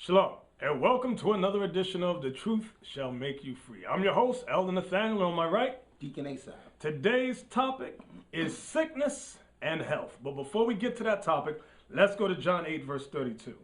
Shalom, and welcome to another edition of The Truth Shall Make You Free. I'm your host, Elder Nathaniel, on my right, Deacon Asaph. Today's topic is sickness and health. But before we get to that topic, let's go to John 8, verse 32.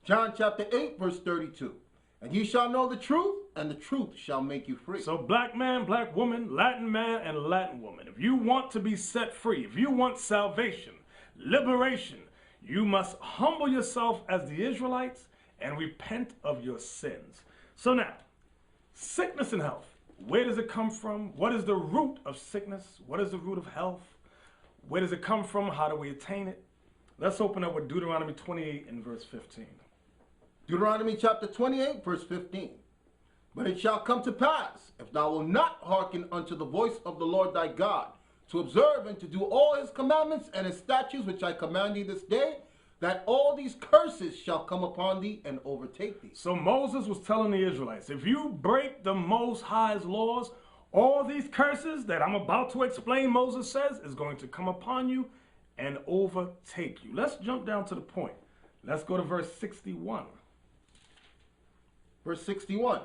John chapter 8, verse 32. And ye shall know the truth, and the truth shall make you free. So black man, black woman, Latin man, and Latin woman, if you want to be set free, if you want salvation, liberation, you must humble yourself as the Israelites and repent of your sins. So now, sickness and health. Where does it come from? What is the root of sickness? What is the root of health? Where does it come from? How do we attain it? Let's open up with Deuteronomy 28 and verse 15. Deuteronomy chapter 28, verse 15. But it shall come to pass, if thou wilt not hearken unto the voice of the Lord thy God, to observe and to do all his commandments and his statutes which I command thee this day, that all these curses shall come upon thee and overtake thee. So Moses was telling the Israelites, if you break the Most High's laws, all these curses that I'm about to explain, Moses says, is going to come upon you and overtake you. Let's jump down to the point. Let's go to verse 61. Verse 61.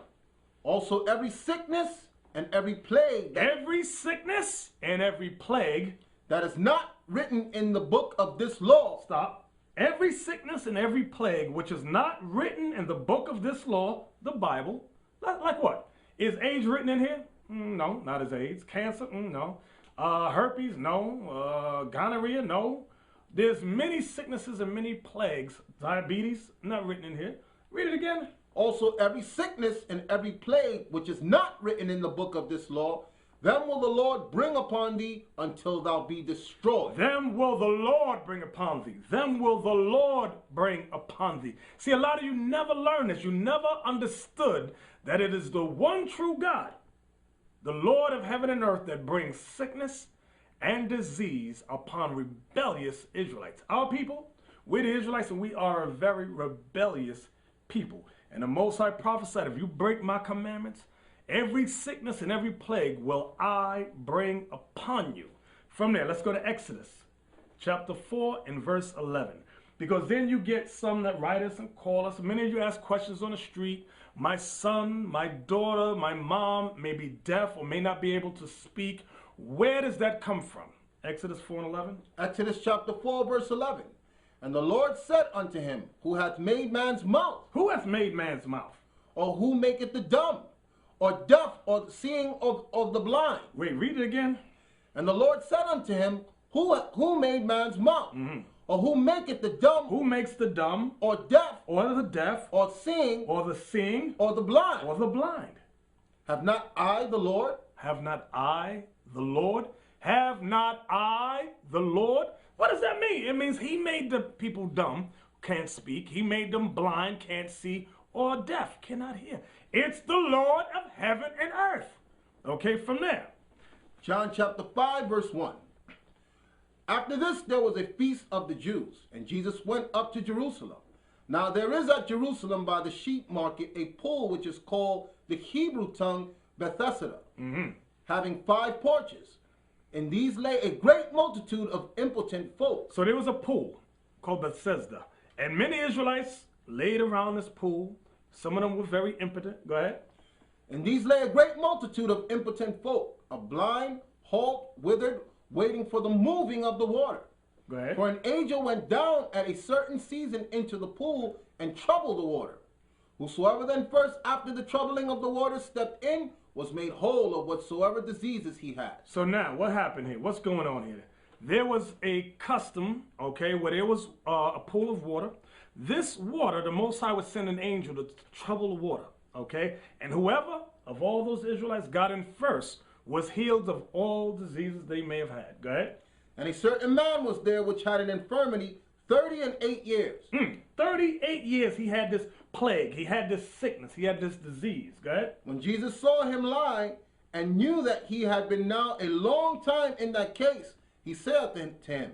Also every sickness and every plague. Every sickness and every plague. That is not written in the book of this law. Stop. Every sickness and every plague which is not written in the book of this law, the Bible. Like what? Is AIDS written in here? No, not as AIDS. Cancer? No. Herpes? No. Gonorrhea? No. There's many sicknesses and many plagues. Diabetes? Not written in here. Read it again. Also every sickness and every plague which is not written in the book of this law, them will the Lord bring upon thee until thou be destroyed. Them will the Lord bring upon thee. Them will the Lord bring upon thee. See, a lot of you never learned this. You never understood that it is the one true God, the Lord of heaven and earth, that brings sickness and disease upon rebellious Israelites. Our people, we're the Israelites, and we are a very rebellious people. And the Most High prophesied, if you break my commandments, every sickness and every plague will I bring upon you. From there, let's go to Exodus chapter 4 and verse 11. Because then you get some that write us and call us. Many of you ask questions on the street. My son, my daughter, my mom may be deaf or may not be able to speak. Where does that come from? Exodus 4 and 11. Exodus chapter 4 verse 11. And the Lord said unto him, who hath made man's mouth? Who hath made man's mouth? Or who maketh the dumb, or deaf, or seeing of the blind? Wait, read it again. And the Lord said unto him, who made man's mouth? Or who maketh the dumb? Who makes the dumb? Or deaf? Or the deaf? Or seeing? Or the seeing? Or the blind? Or the blind? Have not I the Lord? Have not I the Lord? Have not I the Lord? What does that mean? It means he made the people dumb, can't speak. He made them blind, can't see, or deaf, cannot hear. It's the Lord of heaven and earth. Okay, from there. John chapter 5, verse 1. After this, there was a feast of the Jews, and Jesus went up to Jerusalem. Now there is at Jerusalem by the sheep market a pool which is called the Hebrew tongue Bethesda, having 5 porches. In these lay a great multitude of impotent folk. So there was a pool called Bethesda, and many Israelites laid around this pool. Some of them were very impotent. Go ahead. In these lay a great multitude of impotent folk, a blind, halt, withered, waiting for the moving of the water. Go ahead. For an angel went down at a certain season into the pool and troubled the water. Whosoever then first after the troubling of the water stepped in was made whole of whatsoever diseases he had. So now, what happened here? What's going on here? There was a custom, okay, where there was a pool of water. This water, the Most High would send an angel to trouble the water, okay? And whoever of all those Israelites got in first was healed of all diseases they may have had. Go ahead. And a certain man was there which had an infirmity 38 years. 38 years he had this plague, he had this sickness, he had this disease. Go ahead. When Jesus saw him lie and knew that he had been now a long time in that case, he said to him,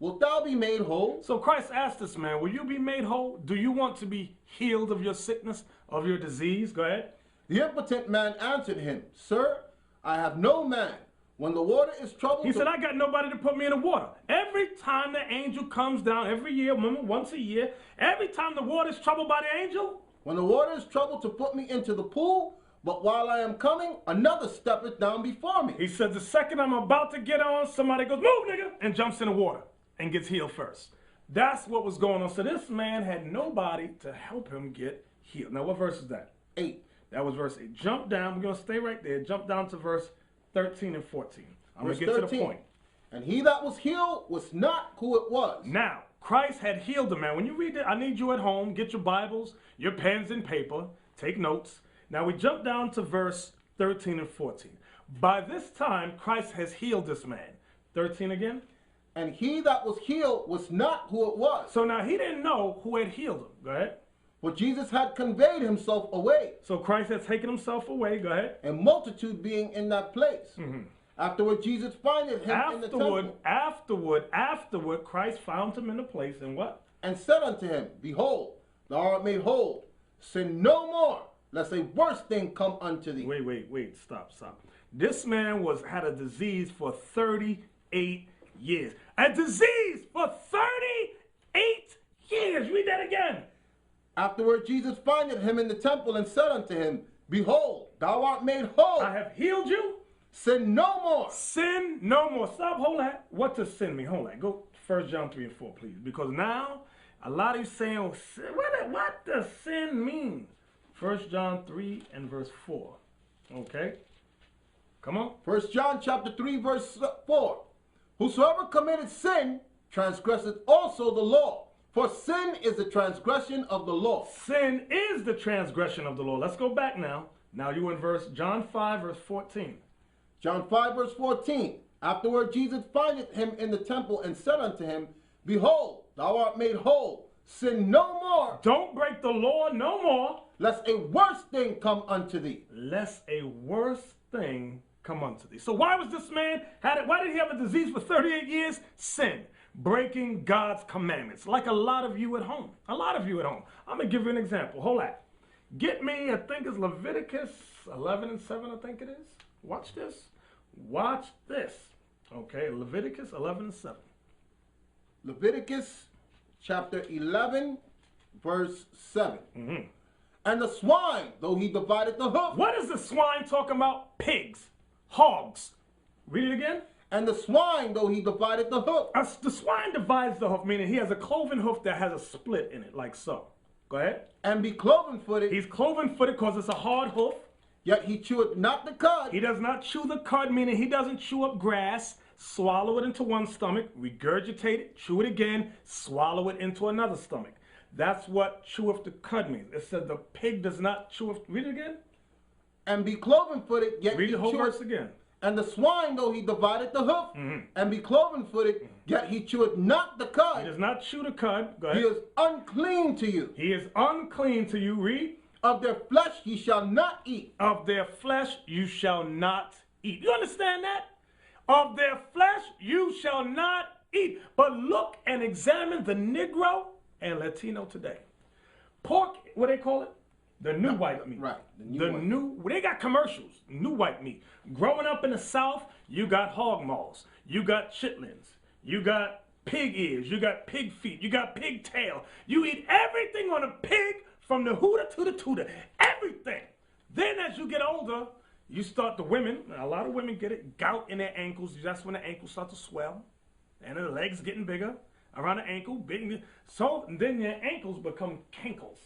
wilt thou be made whole? So Christ asked this man, will you be made whole? Do you want to be healed of your sickness, of your disease? Go ahead. The impotent man answered him, Sir, I have no man. When the water is troubled... He said, I got nobody to put me in the water. Every time the angel comes down, every year, remember, once a year, every time the water is troubled by the angel, when the water is troubled to put me into the pool, but while I am coming, another steppeth down before me. He said, the second I'm about to get on, somebody goes, move, nigga, and jumps in the water and gets healed first. That's what was going on. So this man had nobody to help him get healed. Now, what verse is that? 8. That was verse 8. Jump down. We're going to stay right there. Jump down to verse 13 and 14. I'm going to get 13. To the point. And he that was healed was not who it was. Now, Christ had healed the man. When you read it, I need you at home. Get your Bibles, your pens and paper. Take notes. Now, we jump down to verse 13 and 14. By this time, Christ has healed this man. 13 again. And he that was healed was not who it was. So now he didn't know who had healed him. Go ahead. For Jesus had conveyed himself away. So Christ had taken himself away. Go ahead. And multitude being in that place. Afterward, Jesus findeth him in the temple. Afterward, Christ found him in the place, and what? And said unto him, Behold, thou art made whole. Sin no more, lest a worse thing come unto thee. Wait, stop. This man had a disease for 38 years. A disease for 38 years. Read that again. Afterward, Jesus findeth him in the temple and said unto him, Behold, thou art made whole. I have healed you. Sin no more. Sin no more. Stop, hold that. What does sin mean? Hold that. Go 1 John 3 and 4, please. Because now, a lot of you saying, what does sin mean? 1 John 3 and verse 4. Okay? Come on. 1 John chapter 3, verse 4. Whosoever committed sin transgresseth also the law. For sin is the transgression of the law. Sin is the transgression of the law. Let's go back now. Now you in John 5, verse 14. John 5, verse 14. Afterward, Jesus findeth him in the temple and said unto him, Behold, thou art made whole. Sin no more. Don't break the law no more. Lest a worse thing come unto thee. Lest a worse thing come unto thee. So why was this man, why did he have a disease for 38 years? Sin. Breaking God's commandments. Like a lot of you at home. I'm going to give you an example. Hold on. Get me, I think it's Leviticus 11 and 7, I think it is. Watch this. Watch this. Okay, Leviticus 11 and 7. Leviticus chapter 11, verse 7. And the swine, though he divided the hoof. What is the swine talking about? Pigs. Hogs. Read it again. And the swine, though he divided the hoof. The swine divides the hoof, meaning he has a cloven hoof that has a split in it, like so. Go ahead. And be cloven-footed. He's cloven-footed because it's a hard hoof. Yet he cheweth not the cud. He does not chew the cud, meaning he doesn't chew up grass, swallow it into one stomach, regurgitate it, chew it again, swallow it into another stomach. That's what cheweth the cud means. It said the pig does not chew. Read it again. And be cloven-footed, yet read the whole verse again. And the swine, though he divided the hoof, and be cloven-footed, yet he cheweth not the cud. He does not chew the cud. Go ahead. He is unclean to you. He is unclean to you. Read. Of their flesh ye shall not eat. Of their flesh you shall not eat. You understand that? Of their flesh you shall not eat. But look and examine the Negro and Latino today. Pork, what they call it? The new white meat. Right. They got commercials. New white meat. Growing up in the South, you got hog maws. You got chitlins. You got pig ears. You got pig feet. You got pig tail. You eat everything on a pig from the hooter to the tooter. Everything. Then as you get older, you start, the women, a lot of women get it, gout in their ankles. That's when the ankles start to swell. And the legs getting bigger. Around the ankle, big. So then your ankles become cankles.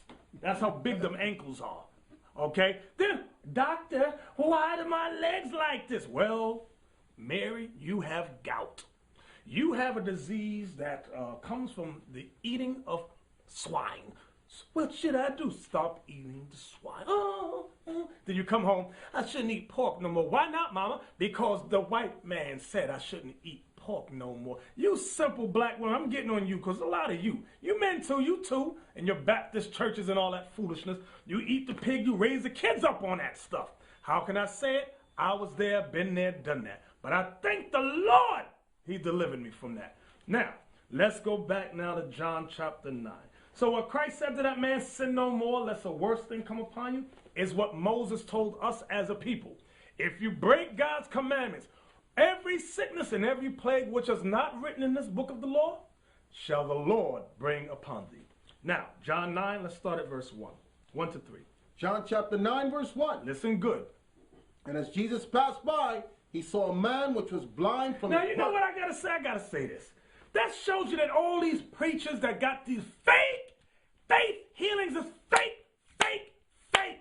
That's how big them ankles are. Okay? Then, doctor, why do my legs like this? Well, Mary, you have gout. You have a disease that comes from the eating of swine. What should I do? Stop eating the swine. Then you come home, I shouldn't eat pork no more. Why not, mama? Because the white man said I shouldn't eat pork no more. You simple black woman, I'm getting on you because a lot of you men too, you too, and your Baptist churches and all that foolishness, you eat the pig, you raise the kids up on that stuff. How can I say it? I was there, been there, done that. But I thank the Lord he delivered me from that. Now, let's go back now to John chapter 9. So what Christ said to that man, sin no more, lest a worse thing come upon you, is what Moses told us as a people. If you break God's commandments, every sickness and every plague which is not written in this book of the law, shall the Lord bring upon thee. Now, John 9, let's start at verse 1. 1 to 3. John chapter 9, verse 1. Listen good. And as Jesus passed by, he saw a man which was blind from Now, his you know birth. what I got to say? I got to say this. That shows you that all these preachers that got these fake faith healings is fake, fake, fake.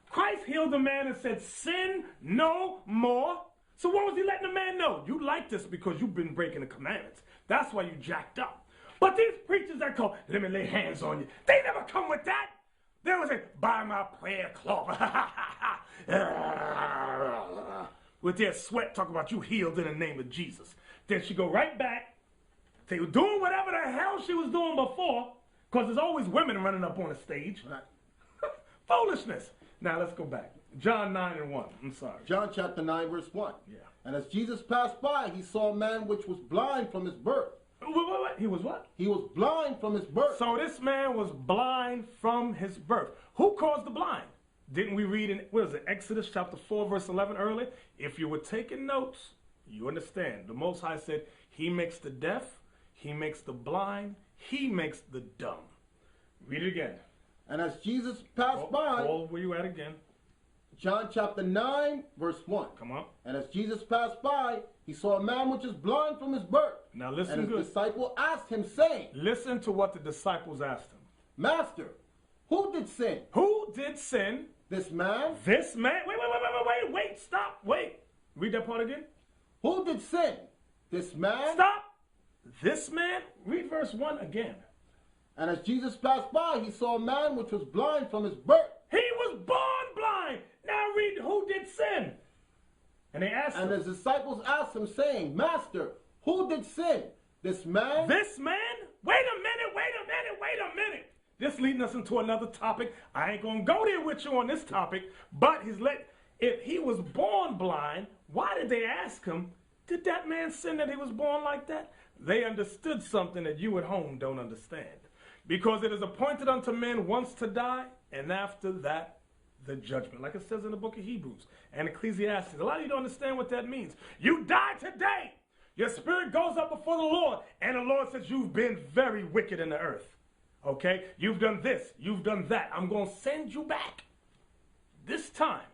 Christ healed the man and said, sin no more. So what was he letting the man know? You like this because you've been breaking the commandments. That's why you jacked up. But these preachers that call, let me lay hands on you, they never come with that. They would say, buy my prayer cloth. With their sweat, talk about you healed in the name of Jesus. Then she go right back. They were doing whatever the hell she was doing before, because there's always women running up on the stage. Right. Foolishness. Now let's go back. John 9 and 1. I'm sorry. John chapter 9, verse 1. Yeah. And as Jesus passed by, he saw a man which was blind from his birth. What? He was what? He was blind from his birth. So this man was blind from his birth. Who caused the blind? Didn't we read in, what is it, Exodus chapter 4, verse 11 earlier? If you were taking notes, you understand. The Most High said, he makes the deaf, he makes the blind, he makes the dumb. Read it again. And as Jesus passed by, Paul, where you at again? John chapter 9, verse 1. Come on. And as Jesus passed by, he saw a man which is blind from his birth. Now listen And his good. disciple asked him, saying, Listen to what the disciples asked him. Master, who did sin? Who did sin? This man? This man? Wait, stop, wait. Read that part again. Who did sin? This man? Stop. This man? Read verse 1 again. And as Jesus passed by, he saw a man which was blind from his birth. He was born blind. Now read who did sin. And they asked And him. his disciples asked him, saying, Master, who did sin? This man? This man? Wait a minute. This leading us into another topic. I ain't going to go there with you on this topic, but if he was born blind, why did they ask him, did that man sin that he was born like that? They understood something that you at home don't understand. Because it is appointed unto men once to die, and after that, the judgment. Like it says in the book of Hebrews and Ecclesiastes. A lot of you don't understand what that means. You die today. Your spirit goes up before the Lord, and the Lord says, you've been very wicked in the earth. Okay? You've done this. You've done that. I'm going to send you back. This time,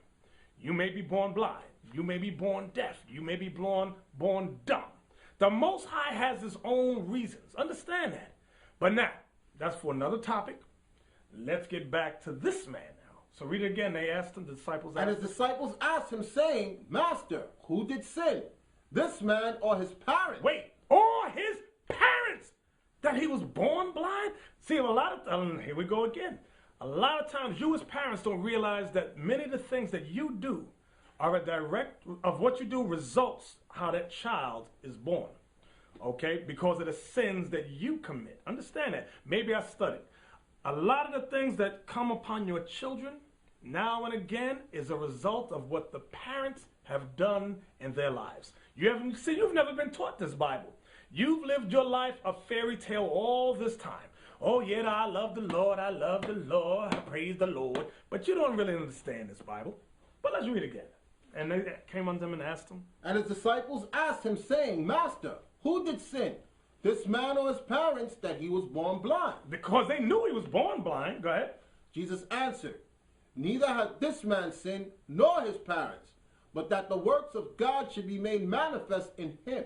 you may be born blind. You may be born deaf. You may be born dumb. The Most High has his own reasons. Understand that. But now, that's for another topic. Let's get back to this man now. So read it again. They asked him, the disciples asked him. And his disciples asked him, saying, Master, who did sin? This man or his parents? Wait, or his parents, that he was born blind? See, a lot of, here we go again. A lot of times you as parents don't realize that many of the things that you do are a direct, of what you do results how that child is born. Okay, because of the sins that you commit. Understand that. Maybe I studied. A lot of the things that come upon your children now and again is a result of what the parents have done in their lives. You've never been taught this Bible. You've lived your life a fairy tale all this time. Oh, yeah, I love the Lord, I praise the Lord. But you don't really understand this Bible. But let's read again. And they came unto him and asked him. And his disciples asked him, saying, Master, who did sin? This man or his parents, that he was born blind? Because they knew he was born blind. Go ahead. Jesus answered, Neither hath this man sinned, nor his parents, but that the works of God should be made manifest in him.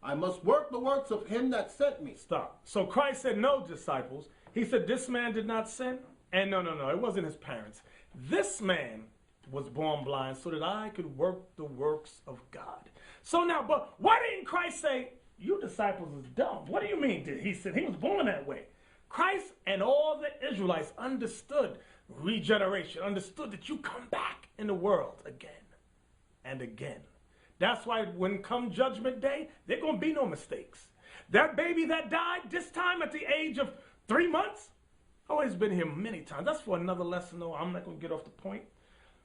I must work the works of him that sent me. Stop. So Christ said, no, disciples. He said, this man did not sin. And no, it wasn't his parents. This man was born blind so that I could work the works of God. So now, but why didn't Christ say, you disciples is dumb? What do you mean? He said he was born that way. Christ and all the Israelites understood regeneration, understood that you come back in the world again and again. That's why when come judgment day, there going to be no mistakes. That baby that died this time at the age of 3 months, always been here many times. That's for another lesson, though. I'm not going to get off the point.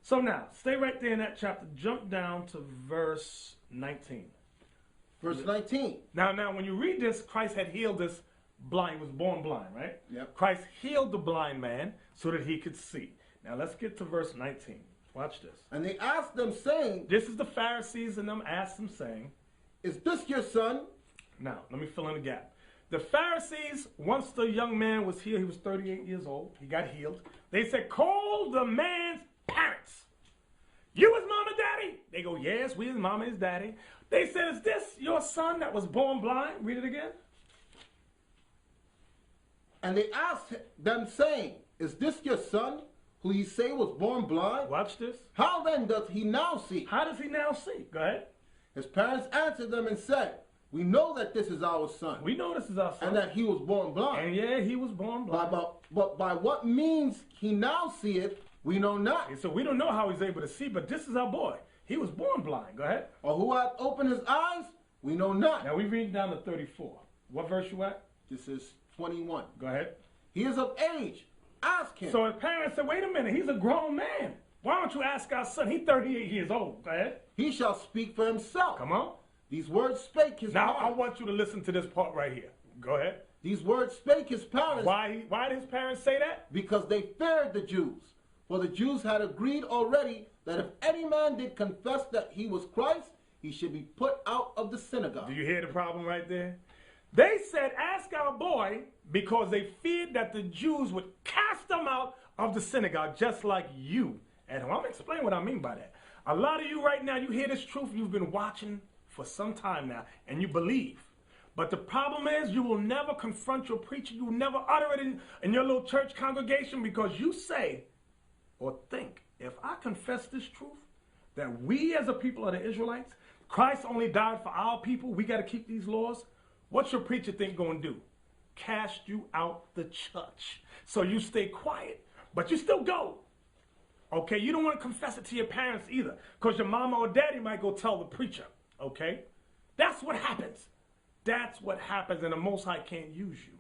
So now, stay right there in that chapter. Jump down to verse 19. Verse 19. Now, when you read this, Christ had healed this blind, was born blind, right? Yep. Christ healed the blind man so that he could see. Now, let's get to verse 19. Watch this. And they asked them, saying, This is the Pharisees and them asked him, saying, Is this your son? Now, let me fill in the gap. The Pharisees, once the young man was here, he was 38 years old, he got healed. They said, call the man's parents. You his mom and daddy? They go, yes, we his mom and his daddy. They said, is this your son that was born blind? Read it again. And they asked them, saying, is this your son, who ye say was born blind? Watch this. How then doth he now see? How does he now see? Go ahead. His parents answered them and said, we know that this is our son. We know this is our son. And that he was born blind. And yeah, he was born blind. But by what means he now seeth, we know not. So we don't know how he's able to see, but this is our boy. He was born blind. Go ahead. Or who hath opened his eyes, we know not. Now we read down to 34. What verse you at? This is 21. Go ahead. He is of age. Ask him. So his parents said, wait a minute, he's a grown man. Why don't you ask our son? He's 38 years old. Go ahead. He shall speak for himself. Come on. These words spake his Now, parents. I want you to listen to this part right here. Go ahead. These words spake his parents. Why did his parents say that? Because they feared the Jews. For the Jews had agreed already that if any man did confess that he was Christ, he should be put out of the synagogue. Do you hear the problem right there? They said, ask our boy, because they feared that the Jews would cast them out of the synagogue, just like you. And I'm going to explain what I mean by that. A lot of you right now, you hear this truth, you've been watching for some time now, and you believe. But the problem is, you will never confront your preacher. You will never utter it in your little church congregation, because you say or think, if I confess this truth, that we as a people are the Israelites, Christ only died for our people, we got to keep these laws, what's your preacher think going to do? Cast you out the church. So you stay quiet, but you still go. Okay, you don't want to confess it to your parents either, because your mama or daddy might go tell the preacher. Okay, that's what happens. That's what happens, and the Most High can't use you.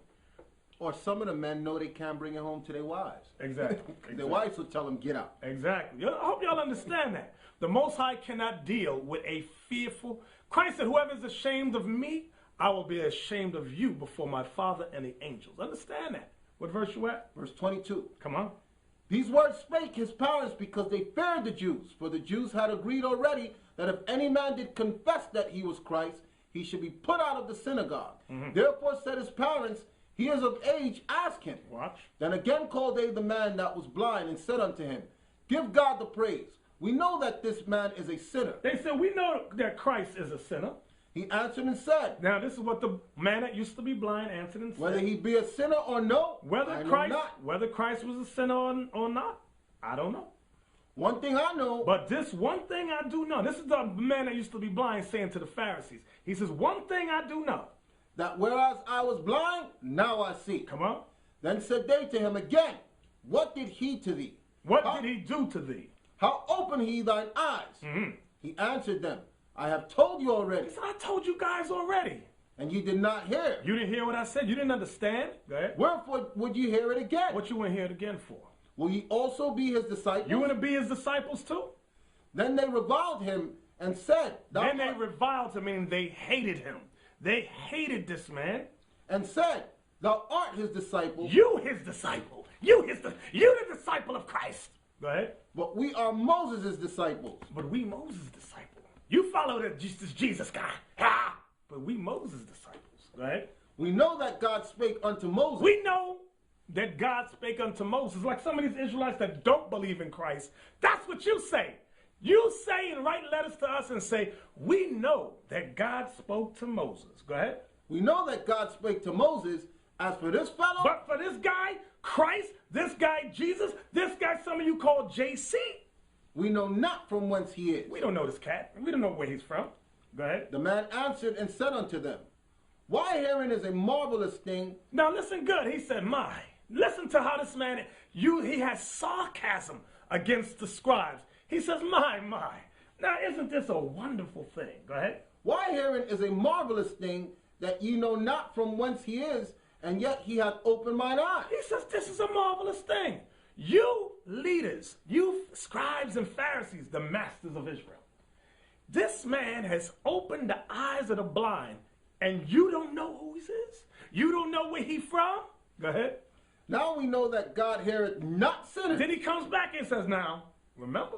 Or some of the men know they can't bring it home to their wives. Exactly. Their wives will tell them, get out. Exactly. I hope y'all understand that. The Most High cannot deal with a fearful. Christ said, whoever is ashamed of me, I will be ashamed of you before my Father and the angels. Understand that. What verse you at? Verse 22. Come on. These words spake his parents because they feared the Jews. For the Jews had agreed already that if any man did confess that he was Christ, he should be put out of the synagogue. Therefore said his parents, he is of age, ask him. Watch. Then again called they the man that was blind, and said unto him, give God the praise. We know that this man is a sinner. They said, we know that Christ is a sinner. He answered and said, Now this is what the man that used to be blind answered and said. whether he be a sinner or no, I know not. Whether Christ was a sinner or not, I don't know. One thing I know. But this one thing I do know. This is the man that used to be blind saying to the Pharisees. He says, one thing I do know. That whereas I was blind, now I see. Come on. Then said they to him again, what did he to thee? What did he do to thee? How opened he thine eyes? He answered them, I have told you already. He said, I told you guys already. And you did not hear. You didn't hear what I said? You didn't understand? Go ahead. Wherefore would you hear it again? What you want to hear it again for? Will ye also be his disciples? You want to be his disciples too? Then they reviled him and said, Then they reviled him, meaning they hated him. They hated this man. And said, thou art his disciple. You his disciple. You the disciple of Christ. Go ahead. But we are Moses' disciples. But we Moses' disciple. You follow this Jesus guy. Ha! But we Moses' disciples. Go ahead. We know that God spake unto Moses. We know that God spake unto Moses. Like some of these Israelites that don't believe in Christ. That's what you say. You say and write letters to us and say, we know that God spoke to Moses. Go ahead. We know that God spake to Moses. As for this fellow. But for this guy, Christ, this guy, Jesus, this guy some of you call JC. We know not from whence he is. We don't know this cat. We don't know where he's from. Go ahead. The man answered and said unto them, why hearing is a marvelous thing. Now listen good. He said, my. Listen to how this man, he has sarcasm against the scribes. He says, my. Now isn't this a wonderful thing? Go ahead. Why hearing is a marvelous thing, that ye know not from whence he is, and yet he hath opened mine eyes. He says this is a marvelous thing. You leaders, you scribes and Pharisees, the masters of Israel. This man has opened the eyes of the blind, and you don't know who he is? You don't know where he from? Go ahead. Now we know that God heareth not sinners. Then he comes back and says, now, remember,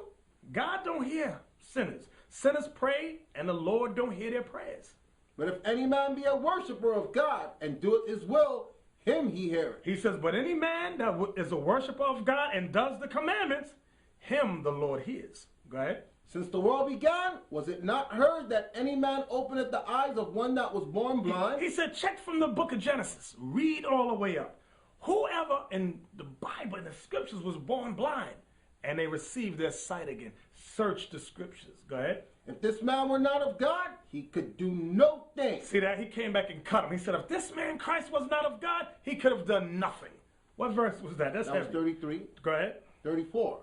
God don't hear sinners. Sinners pray, and the Lord don't hear their prayers. But if any man be a worshiper of God, and doeth his will, him he heareth. He says, but any man that is a worshiper of God and does the commandments, him the Lord hears. Go ahead. Since the world began, was it not heard that any man openeth the eyes of one that was born blind? He said, check from the book of Genesis. Read all the way up. Whoever in the Bible, in the scriptures, was born blind, and they received their sight again. Search the scriptures. Go ahead. If this man were not of God, he could do no thing. See that? He came back and cut him. He said, if this man Christ was not of God, he could have done nothing. What verse was that? That's That was heavy. 33. Go ahead. 34.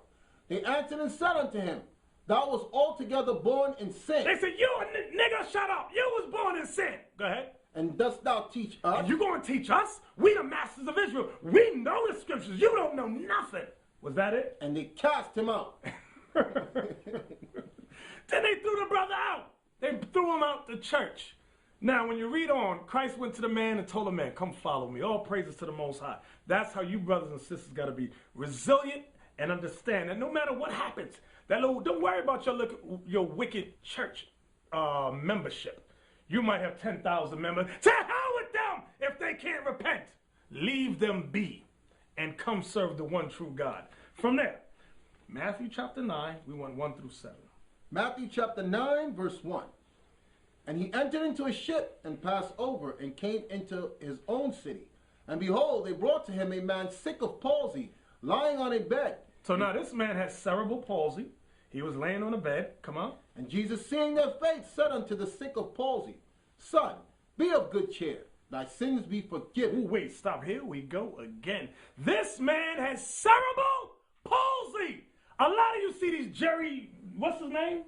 They answered and said unto him, thou was altogether born in sin. They said, you nigga, shut up. You was born in sin. Go ahead. And dost thou teach us? And you going to teach us? We the masters of Israel. We know the scriptures. You don't know nothing. Was that it? And they cast him out. Then they threw the brother out. They threw him out the church. Now, when you read on, Christ went to the man and told the man, come follow me. All praises to the Most High. That's how you brothers and sisters got to be resilient and understand that no matter what happens, don't worry about your wicked church membership. You might have 10,000 members. To hell with them if they can't repent. Leave them be and come serve the one true God. From there, Matthew chapter 9, we went 1 through 7. Matthew chapter 9, verse 1. And he entered into a ship and passed over and came into his own city. And behold, they brought to him a man sick of palsy, lying on a bed. So now this man had cerebral palsy. He was laying on a bed. Come on. And Jesus, seeing their faith, said unto the sick of palsy, Son, be of good cheer. Thy sins be forgiven. Ooh, wait, stop. Here we go again. This man has cerebral palsy. A lot of you see these what's his name?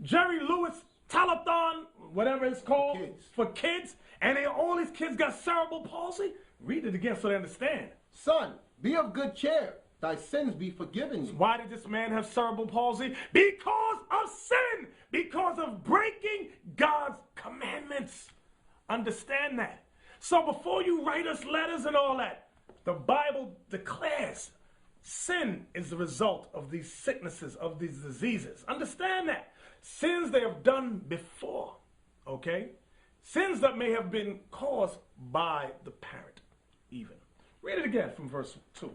Jerry Lewis telethon, whatever it's called, for kids. And all these kids got cerebral palsy. Read it again so they understand. Son, be of good cheer. Thy sins be forgiven you. Why did this man have cerebral palsy? Because of sin. Because of breaking God's commandments. Understand that. So before you write us letters and all that, the Bible declares sin is the result of these sicknesses, of these diseases. Understand that. Sins they have done before, okay? Sins that may have been caused by the parent, even. Read it again from verse 2.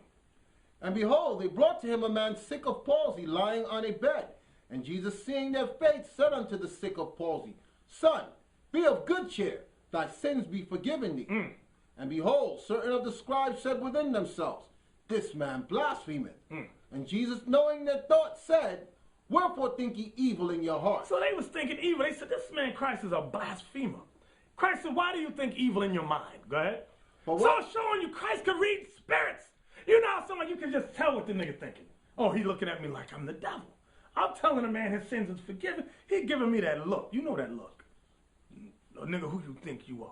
And behold, they brought to him a man sick of palsy, lying on a bed. And Jesus, seeing their faith, said unto the sick of palsy, Son, be of good cheer. Thy sins be forgiven thee. And behold, certain of the scribes said within themselves, This man blasphemeth. And Jesus, knowing their thoughts, said, Wherefore think ye evil in your heart? So they was thinking evil. They said, this man Christ is a blasphemer. Christ said, why do you think evil in your mind? Go ahead. So I'm showing you Christ could read spirits. You know how someone you can just tell what the nigga thinking. Oh, he looking at me like I'm the devil. I'm telling a man his sins is forgiven. He giving me that look. You know that look. Nigga, who you think you are?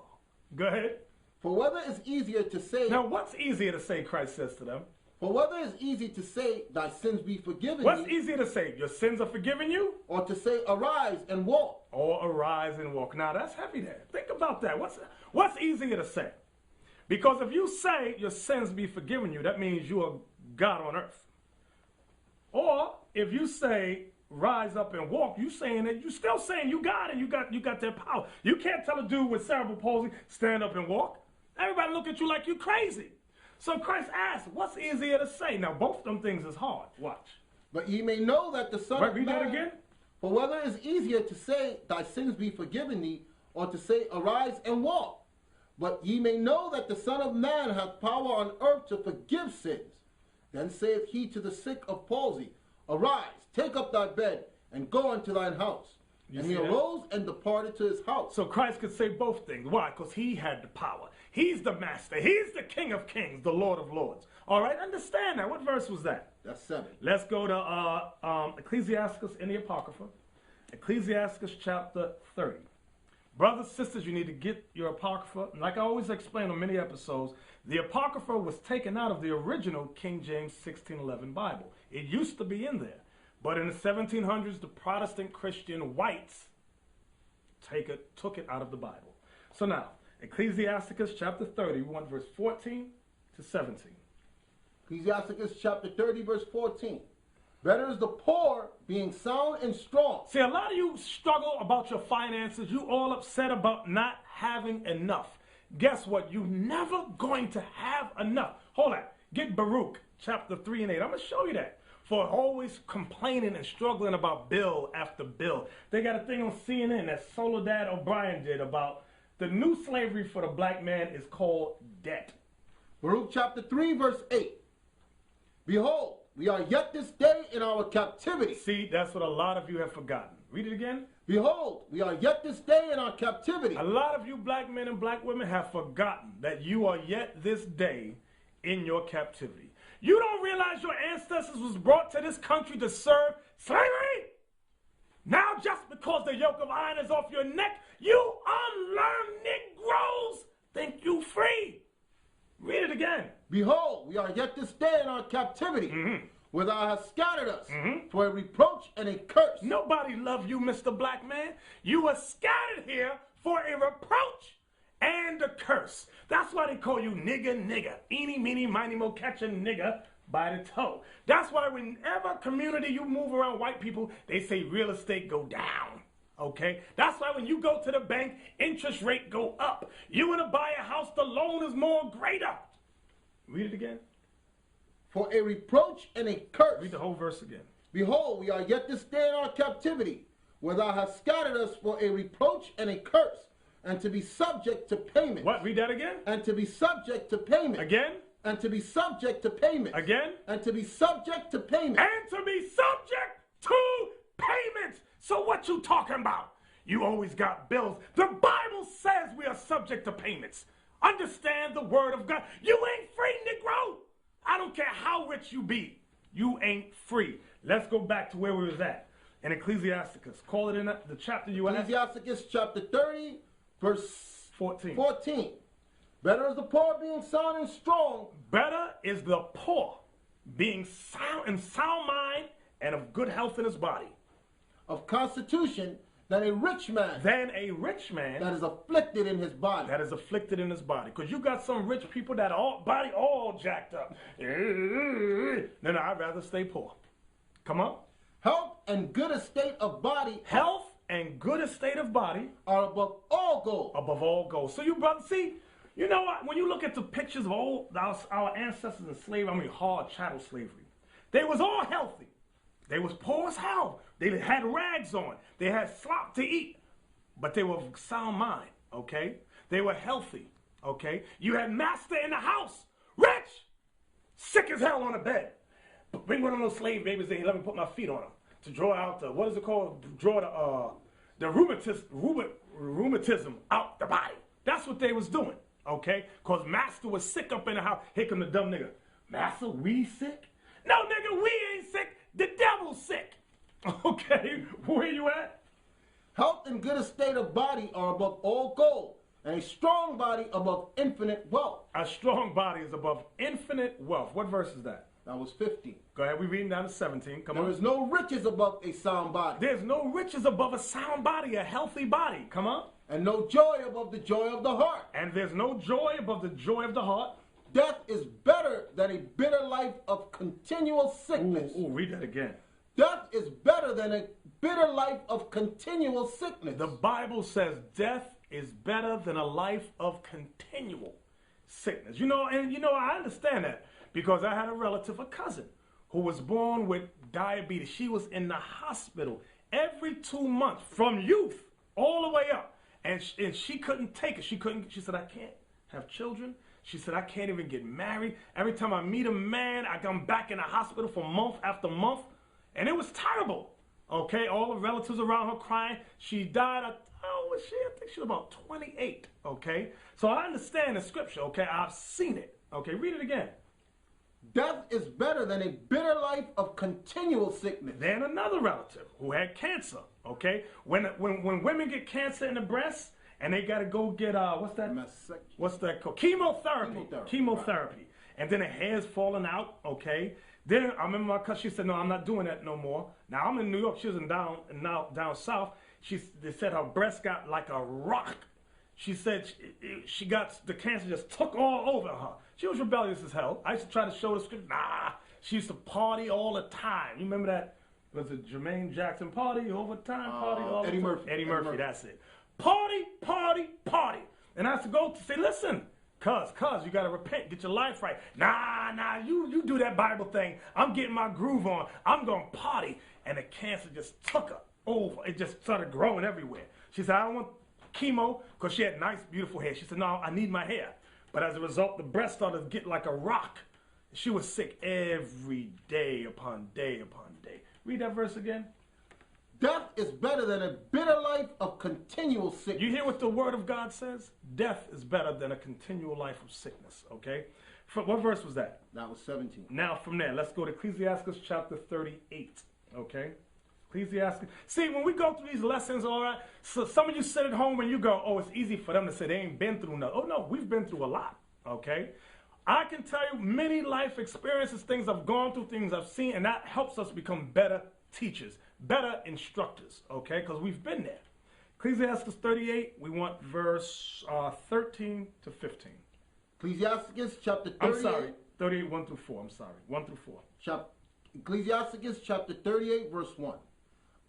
Go ahead. For whether it's easier to say... Now, what's easier to say, Christ says to them? For whether it's easy to say, thy sins be forgiven What's thee, easier to say? Your sins are forgiven you? or to say, arise and walk. Or arise and walk. Now, that's heavy there. Think about that. What's easier to say? Because if you say your sins be forgiven you, that means you are God on earth. Or if you say rise up and walk, you saying that you still saying you God and you got that power. You can't tell a dude with cerebral palsy stand up and walk. Everybody look at you like you crazy. So Christ asked, what's easier to say? Now both of them things is hard. Watch. But ye may know that the Son of Read Man... that again. For whether it's easier to say, thy sins be forgiven thee, or to say, arise and walk. But ye may know that the Son of Man hath power on earth to forgive sins. Then saith he to the sick of palsy, Arise, take up thy bed, and go unto thine house. And he arose and departed to his house. So Christ could say both things. Why? Because he had the power. He's the master. He's the King of kings, the Lord of lords. All right, understand that. What verse was that? That's 7. Let's go to Ecclesiasticus in the Apocrypha. Ecclesiasticus chapter 30. Brothers, sisters, you need to get your Apocrypha. And like I always explain on many episodes, the Apocrypha was taken out of the original King James 1611 Bible. It used to be in there. But in the 1700s, the Protestant Christian whites took it out of the Bible. So now, Ecclesiasticus chapter 30, we want verse 14 to 17. Ecclesiasticus chapter 30, verse 14. Better is the poor being sound and strong. See, a lot of you struggle about your finances. You all upset about not having enough. Guess what? You're never going to have enough. Hold on. Get Baruch, chapter 3 and 8. I'm going to show you that. For always complaining and struggling about bill after bill. They got a thing on CNN that Soledad O'Brien did about the new slavery for the black man is called debt. Baruch chapter 3 verse 8. Behold, we are yet this day in our captivity. See, that's what a lot of you have forgotten. Read it again. Behold, we are yet this day in our captivity. A lot of you black men and black women have forgotten that you are yet this day in your captivity. You don't realize your ancestors was brought to this country to serve slavery? Now just because the yoke of iron is off your neck, you unlearned Negroes think you free. Read it again. Behold, we are yet this day in our captivity, where thou hast scattered us for a reproach and a curse. Nobody love you, Mr. Black Man. You were scattered here for a reproach and a curse. That's why they call you nigger. Eeny, meeny, miny, mo, catch a nigger by the toe. That's why whenever community you move around white people, they say real estate go down. Okay? That's why when you go to the bank, interest rate go up. You want to buy a house, the loan is more greater. Read it again. For a reproach and a curse. Read the whole verse again. Behold, we are yet this day in our captivity, where thou hast scattered us for a reproach and a curse, and to be subject to payment. What? Read that again. And to be subject to payment. Again. And to be subject to payment. Again. And to be subject to payment. And to be subject to payment. So what you talking about? You always got bills. The Bible says we are subject to payments. Understand the word of God. You ain't free, Negro. I don't care how rich you be. You ain't free. Let's go back to where we was at. In Ecclesiasticus. Call it in the chapter you asked. Ecclesiasticus chapter 30, verse 14. Better is the poor being sound and strong. Better is the poor being sound in sound mind and of good health in his body. Of constitution than a rich man. Than a rich man. That is afflicted in his body. That is afflicted in his body. Because you got some rich people that are body all jacked up. No, I'd rather stay poor. Come on. Health and good estate of body. Health and good estate of body. Are above all gold. Above all gold. So you brothers, see, you know what? When you look at the pictures of all our ancestors in slavery, I mean hard chattel slavery, they was all healthy. They was poor as hell. They had rags on. They had slop to eat. But they were of sound mind, okay? They were healthy, okay? You had master in the house, rich, sick as hell on the bed. Bring one of those slave babies in, let me put my feet on them to draw out the, what is it called? Draw the rheumatism out the body. That's what they was doing, okay? Because master was sick up in the house. Here come the dumb nigga. Master, we sick? No, nigga, we ain't sick. The devil's sick. Okay, where you at? Health and good estate of body are above all gold, and a strong body above infinite wealth. A strong body is above infinite wealth. What verse is that? That was 15. Go ahead, we're reading down to 17. Come on. There is no riches above a sound body. There's no riches above a sound body, a healthy body. Come on. And no joy above the joy of the heart. And there's no joy above the joy of the heart. Death is better than a bitter life of continual sickness. Ooh, read that again. Death is better than a bitter life of continual sickness. The Bible says death is better than a life of continual sickness. You know, and you know, I understand that because I had a relative, a cousin, who was born with diabetes. She was in the hospital every 2 months from youth all the way up. And she couldn't take it. She said, I can't have children. She said, I can't even get married. Every time I meet a man, I come back in the hospital for month after month. And it was terrible. Okay, all the relatives around her crying. She died, I think she was about 28. Okay, so I understand the scripture. Okay, I've seen it. Okay, read it again. Death is better than a bitter life of continual sickness. Then another relative who had cancer. Okay, when women get cancer in the breast and they got to go get what's that called? Chemotherapy. Right. And then the hair's falling out. Okay. Then I remember my cousin, she said, no, I'm not doing that no more. Now I'm in New York, she was down south. They said her breast got like a rock. She said the cancer just took all over her. She was rebellious as hell. I used to try to show the script. Nah, She used to party all the time. You remember that? Was it Jermaine Jackson? Party overtime, party all the Eddie time. Murphy. Eddie Murphy, that's it. Party, party, party. And I used to go to say, listen, cuz, you got to repent, get your life right. Nah, you do that Bible thing. I'm getting my groove on. I'm going to party. And the cancer just took her over. It just started growing everywhere. She said, I don't want chemo, because she had nice, beautiful hair. She said, no, I need my hair. But as a result, the breast started to get like a rock. She was sick every day upon day upon day. Read that verse again. Death is better than a bitter life of continual sickness. You hear what the word of God says? Death is better than a continual life of sickness, okay? What verse was that? That was 17. Now from there, let's go to Ecclesiastes chapter 38, okay? Ecclesiastes. See, when we go through these lessons, all right, so some of you sit at home and you go, oh, it's easy for them to say they ain't been through nothing. Oh, no, we've been through a lot, okay? I can tell you many life experiences, things I've gone through, things I've seen, and that helps us become better teachers, better instructors, okay? Because we've been there. Ecclesiastes 38, we want verse 13 to 15. Ecclesiastes chapter 38. I'm sorry, 38, 1 through 4. I'm sorry, 1 through 4. Ecclesiastes chapter 38, verse 1.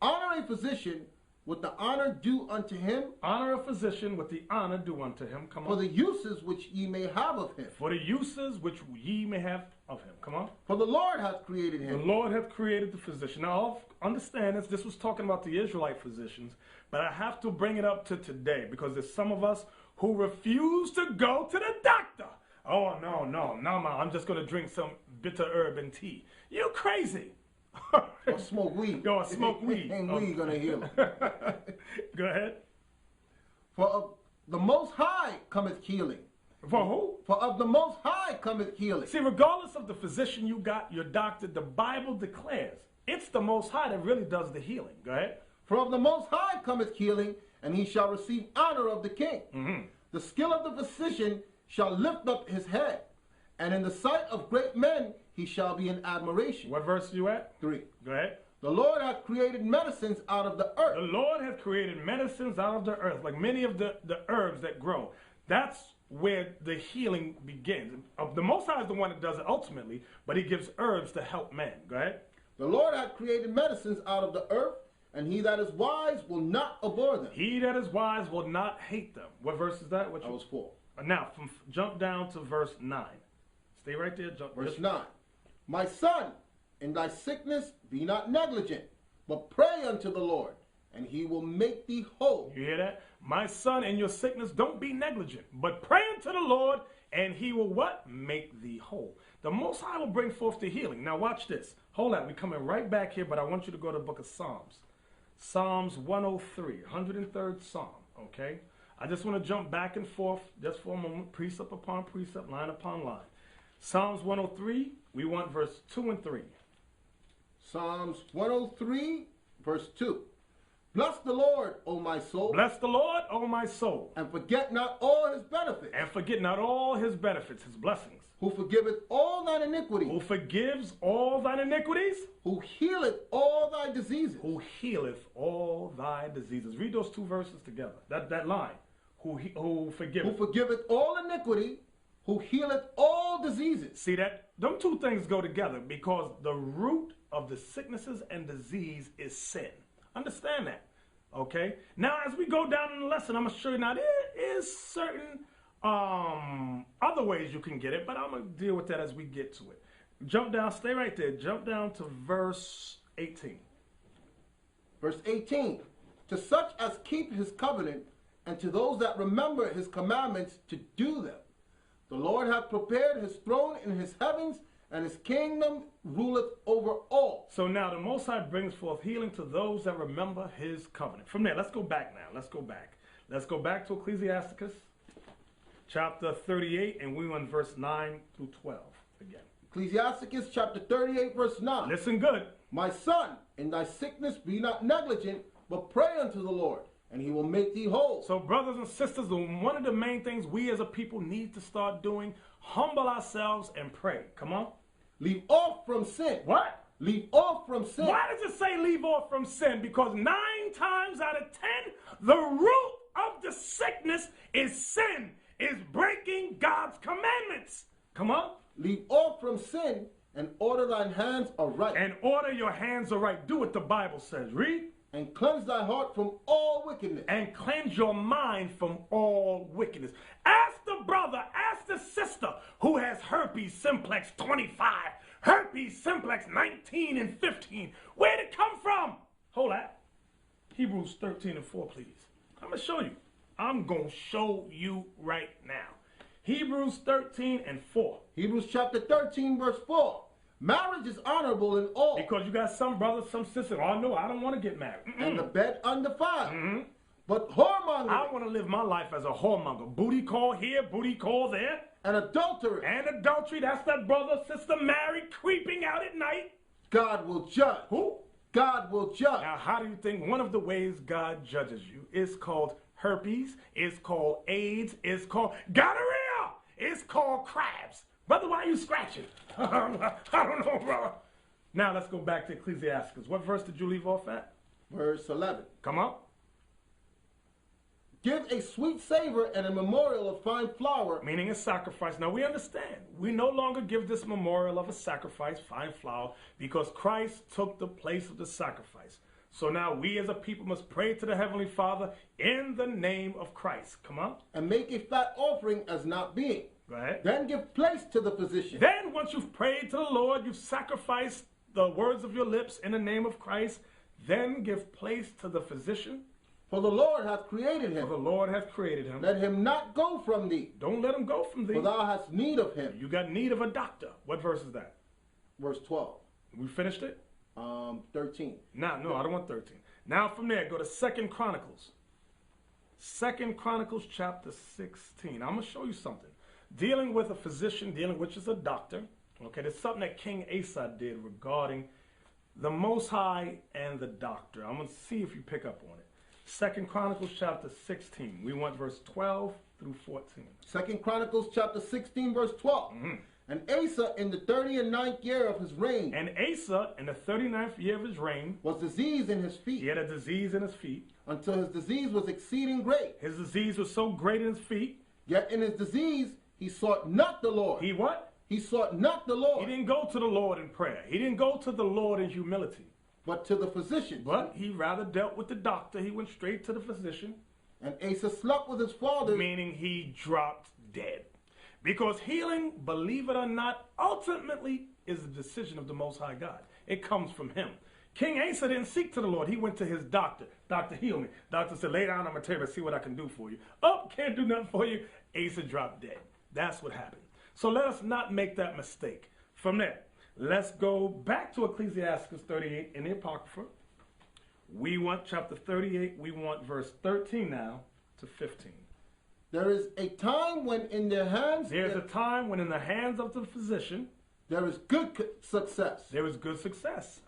Honor a physician with the honor due unto him. Honor a physician with the honor due unto him. Come on. For the uses which ye may have of him. For the uses which ye may have of him. Come on. For the Lord hath created him. The Lord hath created the physician. Now, understand this was talking about the Israelite physicians, but I have to bring it up to today because there's some of us who refuse to go to the doctor. Oh, no, Ma, I'm just going to drink some bitter herb and tea. You crazy. Or smoke weed. Or smoke weed. And weed going to heal him. Go ahead. For of the Most High cometh healing. For who? For of the Most High cometh healing. See, regardless of the physician you got, your doctor, the Bible declares it's the Most High that really does the healing. Go ahead. For of the Most High cometh healing, and he shall receive honor of the king. Mm-hmm. The skill of the physician shall lift up his head, and in the sight of great men he shall be in admiration. What verse are you at? 3. Go ahead. The Lord hath created medicines out of the earth. The Lord hath created medicines out of the earth, like many of the herbs that grow. That's where the healing begins. The Most High is the one that does it ultimately, but he gives herbs to help man. Go ahead. The Lord hath created medicines out of the earth, and he that is wise will not abhor them. He that is wise will not hate them. What verse is that? That was 4. Now, jump down to verse 9. Stay right there. Jump. Verse 9. My son, in thy sickness be not negligent, but pray unto the Lord, and he will make thee whole. You hear that? My son, in your sickness, don't be negligent, but pray unto the Lord, and he will what? Make thee whole. The Most High will bring forth the healing. Now watch this. Hold on. We're coming right back here, but I want you to go to the book of Psalms. Psalms 103, 103rd Psalm, okay? I just want to jump back and forth just for a moment, precept upon precept, line upon line. Psalms 103, we want verse 2 and 3. Psalms 103, verse 2. Bless the Lord, O my soul. Bless the Lord, O my soul. And forget not all his benefits. And forget not all his benefits, his blessings. Who forgiveth all thine iniquities. Who forgives all thine iniquities. Who healeth all thy diseases. Who healeth all thy diseases. Read those two verses together. That line. Who forgiveth. Who forgiveth all iniquity. Who healeth all diseases. See that? Them two things go together because the root of the sicknesses and disease is sin. Understand that. Okay? Now, as we go down in the lesson, I'm going to show you now there is certain other ways you can get it, but I'm going to deal with that as we get to it. Jump down, stay right there. Jump down to verse 18. Verse 18. To such as keep his covenant, and to those that remember his commandments to do them. The Lord hath prepared his throne in his heavens, and his kingdom ruleth over all. So now the Most High brings forth healing to those that remember his covenant. From there, let's go back now. Let's go back. Let's go back to Ecclesiastes chapter 38, and we want verse 9 through 12 again. Ecclesiastes chapter 38, verse 9. Listen good. My son, in thy sickness be not negligent, but pray unto the Lord, and he will make thee whole. So brothers and sisters, one of the main things we as a people need to start doing, humble ourselves and pray. Come on. Leave off from sin. What? Leave off from sin. Why does it say leave off from sin? Because 9 times out of 10, the root of the sickness is sin, is breaking God's commandments. Come on. Leave off from sin, And order thine hands aright. And order your hands aright. Do what the Bible says. Read. And cleanse thy heart from all wickedness. And cleanse your mind from all wickedness. Ask the brother, ask the sister who has herpes simplex 25, herpes simplex 19 and 15. Where'd it come from? Hold that. Hebrews 13 and 4, please. I'm going to show you. I'm going to show you right now. Hebrews 13 and 4. Hebrews chapter 13, verse 4. Marriage is honorable in all. Because you got some brothers, some sisters, oh no, I don't want to get married. And the bed undefiled. But whoremonger. I want to live my life as a whoremonger. Booty call here, booty call there. And adultery. And adultery, that's that brother, sister married, creeping out at night. God will judge. Who? God will judge. Now, how do you think one of the ways God judges you is called herpes, is called AIDS, is called gonorrhea, is called crabs. Brother, why are you scratching? I don't know, brother. Now, let's go back to Ecclesiastes. What verse did you leave off at? Verse 11. Come on. Give a sweet savor and a memorial of fine flour. Meaning a sacrifice. Now, we understand. We no longer give this memorial of a sacrifice, fine flour, because Christ took the place of the sacrifice. So now we as a people must pray to the Heavenly Father in the name of Christ. Come on. And make a fat offering as not being. Go ahead. Then give place to the physician. Then once you've prayed to the Lord, you've sacrificed the words of your lips in the name of Christ, then give place to the physician. For the Lord hath created him. For the Lord hath created him. Let him not go from thee. Don't let him go from thee. For thou hast need of him. You got need of a doctor. What verse is that? Verse 12. We finished it? 13. No, I don't want 13. Now from there, go to 2 Chronicles. 2 Chronicles chapter 16. I'm going to show you something. Dealing with a physician, which is a doctor. Okay, there's something that King Asa did regarding the Most High and the doctor. I'm going to see if you pick up on it. 2 Chronicles chapter 16. We want verse 12 through 14. 2 Chronicles chapter 16, verse 12. And Asa in the 39th year of his reign. And Asa in the 39th year of his reign. Was diseased in his feet. He had a disease in his feet. Until his disease was exceeding great. His disease was so great in his feet. Yet in his disease he sought not the Lord. He what? He sought not the Lord. He didn't go to the Lord in prayer. He didn't go to the Lord in humility. But to the physician. But he rather dealt with the doctor. He went straight to the physician. And Asa slept with his father. Meaning he dropped dead. Because healing, believe it or not, ultimately is the decision of the Most High God. It comes from him. King Asa didn't seek to the Lord. He went to his doctor. Doctor, heal me. Doctor said, lay down on my table and see what I can do for you. Oh, can't do nothing for you. Asa dropped dead. That's what happened. So let us not make that mistake. From there, let's go back to Ecclesiastes 38 in the Apocrypha. We want chapter 38. We want verse 13 now to 15. There is a time when in their hands... There's a time when in the hands of the physician... There is good success. There is good success.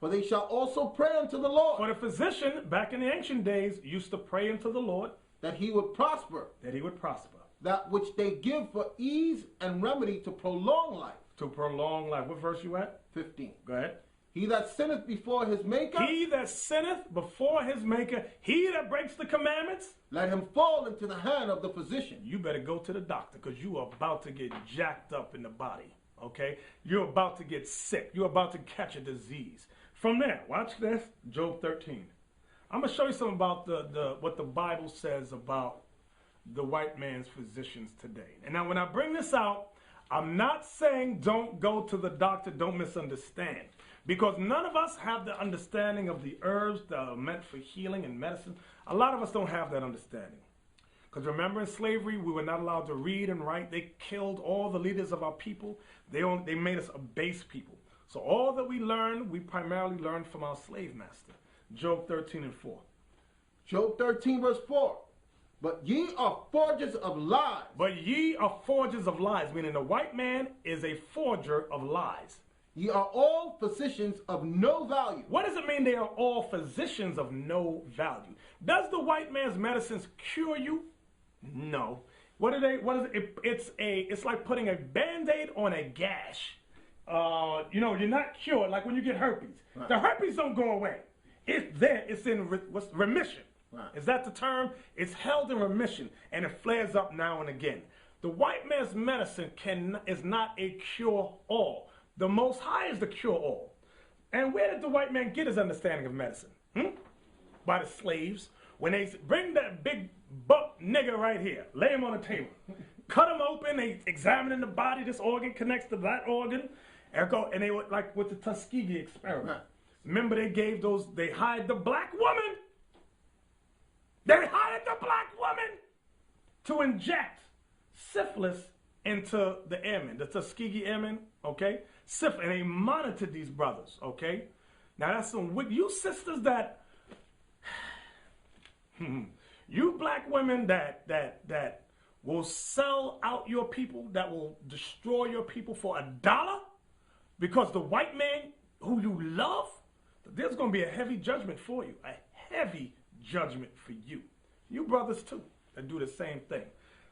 For they shall also pray unto the Lord. For the physician, back in the ancient days, used to pray unto the Lord. That he would prosper. That he would prosper. That which they give for ease and remedy to prolong life. To prolong life. What verse you at? 15. Go ahead. He that sinneth before his maker. He that sinneth before his maker. He that breaks the commandments. Let him fall into the hand of the physician. You better go to the doctor because you are about to get jacked up in the body. Okay? You're about to get sick. You're about to catch a disease. From there, watch this. Job 13. I'm going to show you something about what the Bible says about the white man's physicians today. And now when I bring this out, I'm not saying don't go to the doctor. Don't misunderstand. Because none of us have the understanding of the herbs that are meant for healing and medicine. A lot of us don't have that understanding. Because remember in slavery, we were not allowed to read and write. They killed all the leaders of our people. They made us a base people. So all that we learned, we primarily learned from our slave master. Job 13 and 4. Job 13 verse 4. But ye are forgers of lies. But ye are forgers of lies, meaning the white man is a forger of lies. Ye are all physicians of no value. What does it mean they are all physicians of no value? Does the white man's medicines cure you? No. What is it? It's like putting a Band-Aid on a gash. You're not cured, like when you get herpes. Right. The herpes don't go away. It's there. It's in remission. Right. Is that the term? It's held in remission, and it flares up now and again. The white man's medicine is not a cure-all. The Most High is the cure-all. And where did the white man get his understanding of medicine? By the slaves. When they bring that big buck nigger right here, lay him on the table, cut him open, they examine the body, this organ connects to that organ, and they were like with the Tuskegee experiment. Remember they hired the black woman. They hired the black woman to inject syphilis into the airmen, the Tuskegee airmen, okay? Syphilis, and they monitored these brothers, okay? Now that's some, you sisters that, you black women that will sell out your people, that will destroy your people for $1 because the white man who you love, there's going to be a heavy judgment for you, a heavy judgment for you. You brothers too that do the same thing.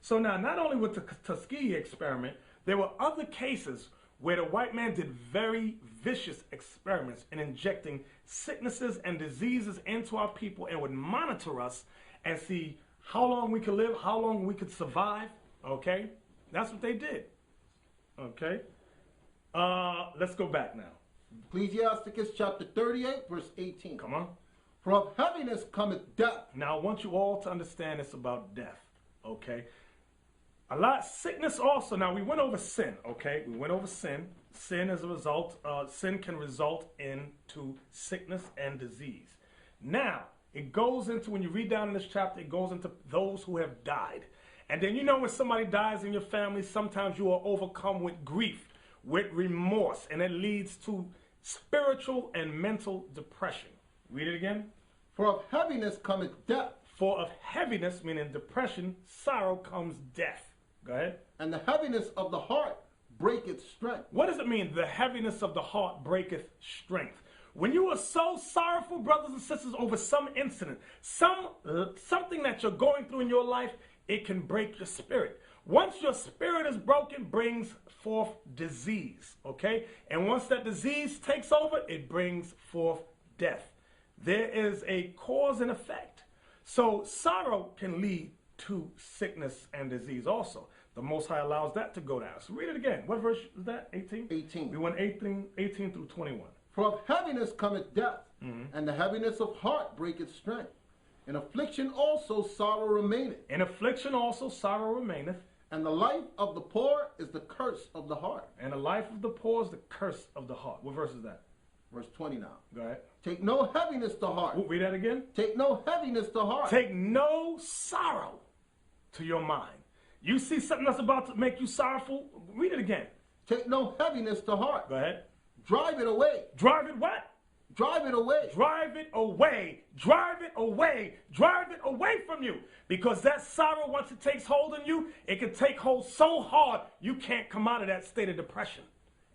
So now, not only with the Tuskegee experiment, there were other cases where the white man did very vicious experiments in injecting sicknesses and diseases into our people and would monitor us and see how long we could live, how long we could survive, okay? That's what they did, okay? Let's go back now. Ecclesiasticus chapter 38, verse 18. Come on. For of heaviness cometh death. Now, I want you all to understand this about death, okay? A lot sickness also. Now, we went over sin, okay? We went over sin. Sin as a result, sin can result into sickness and disease. Now, it goes into, when you read down in this chapter, it goes into those who have died. And then, you know, when somebody dies in your family, sometimes you are overcome with grief, with remorse, and it leads to spiritual and mental depression. Read it again. For of heaviness cometh death. For of heaviness, meaning depression, sorrow, comes death. Go ahead. And the heaviness of the heart breaketh strength. What does it mean? The heaviness of the heart breaketh strength. When you are so sorrowful, brothers and sisters, over some incident, something that you're going through in your life, it can break your spirit. Once your spirit is broken, brings forth disease, okay? And once that disease takes over, it brings forth death. There is a cause and effect. So sorrow can lead to sickness and disease also. The Most High allows that to go down. So read it again. What verse is that? 18? 18. We went 18 through 21. For of heaviness cometh death, and the heaviness of heart breaketh strength. In affliction also sorrow remaineth. In affliction also sorrow remaineth. And the life of the poor is the curse of the heart. And the life of the poor is the curse of the heart. What verse is that? Verse 20 now. Go ahead. Take no heaviness to heart. Read that again. Take no heaviness to heart. Take no sorrow to your mind. You see something that's about to make you sorrowful? Read it again. Take no heaviness to heart. Go ahead. Drive it away. Drive it what? Drive it away. Drive it away. Drive it away. Drive it away from you. Because that sorrow, once it takes hold in you, it can take hold so hard you can't come out of that state of depression.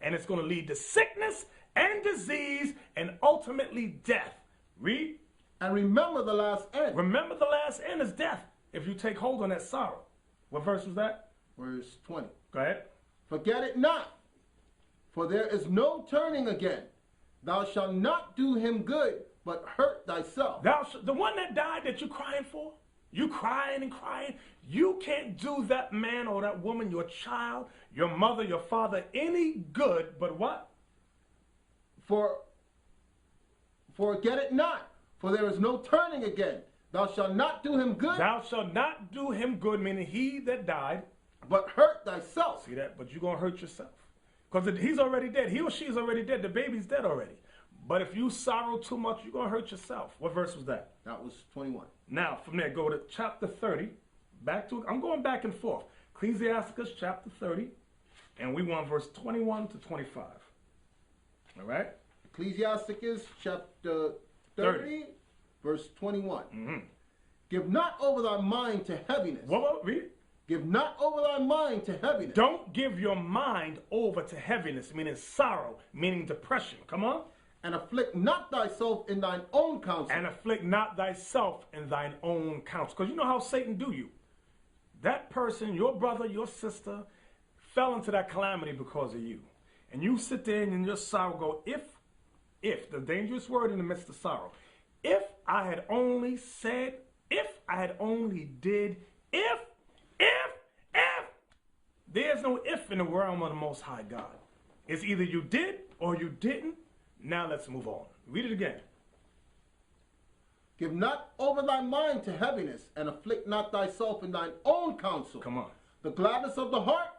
And it's going to lead to sickness and disease and ultimately death. Read. And remember the last end. Remember the last end is death if you take hold on that sorrow. What verse was that? Verse 20. Go ahead. Forget it not, for there is no turning again. Thou shalt not do him good, but hurt thyself. The one that died that you're crying for, you crying and crying, you can't do that man or that woman, your child, your mother, your father, any good, but what? Forget it not, for there is no turning again. Thou shalt not do him good. Thou shalt not do him good, meaning he that died. But hurt thyself. See that? But you're going to hurt yourself. Because he's already dead. He or she is already dead. The baby's dead already. But if you sorrow too much, you're going to hurt yourself. What verse was that? That was 21. Now, from there, go to chapter 30. I'm going back and forth. Ecclesiasticus chapter 30. And we want verse 21 to 25. All right? Ecclesiasticus chapter 30. Verse 21. Give not over thy mind to heaviness. What? Read it. Give not over thy mind to heaviness. Don't give your mind over to heaviness, meaning sorrow, meaning depression. Come on. And afflict not thyself in thine own counsel. And afflict not thyself in thine own counsel. Because you know how Satan do you. That person, your brother, your sister, fell into that calamity because of you. And you sit there and in your sorrow go, if, the dangerous word in the midst of sorrow, if I had only said, if I had only did, if, there's no if in the realm of the Most High God. It's either you did or you didn't. Now let's move on. Read it again. Give not over thy mind to heaviness, and afflict not thyself in thine own counsel. Come on. The gladness of the heart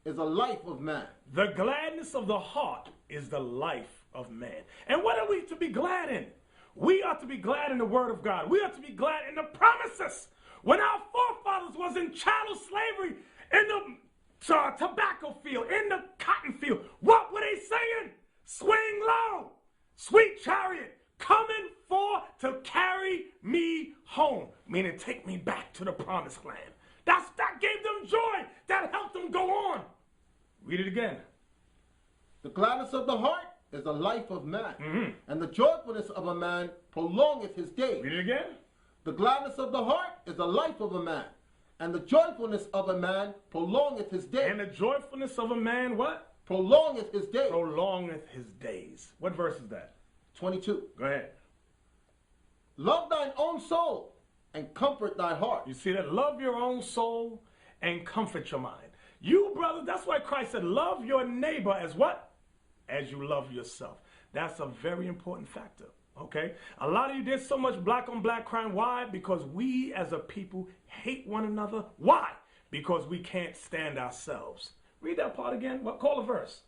is a life of man. The gladness of the heart is the life of man. And what are we to be glad in? We are to be glad in the word of God. We are to be glad in the promises. When our forefathers was in chattel slavery, in the tobacco field, in the cotton field, what were they saying? Swing low, sweet chariot, coming for to carry me home. Meaning take me back to the promised land. That gave them joy. That helped them go on. Read it again. The gladness of the heart is the life of man, and the joyfulness of a man prolongeth his days. Read it again. The gladness of the heart is the life of a man, and the joyfulness of a man prolongeth his days. And the joyfulness of a man, what? Prolongeth his days. Prolongeth his days. What verse is that? 22. Go ahead. Love thine own soul and comfort thy heart. You see that? Love your own soul and comfort your mind. You, brother, that's why Christ said, love your neighbor as what? As you love yourself. That's a very important factor. Okay? A lot of you, there's so much black on black crime. Why? Because we as a people hate one another. Why? Because we can't stand ourselves. Read that part again. What? Call a verse.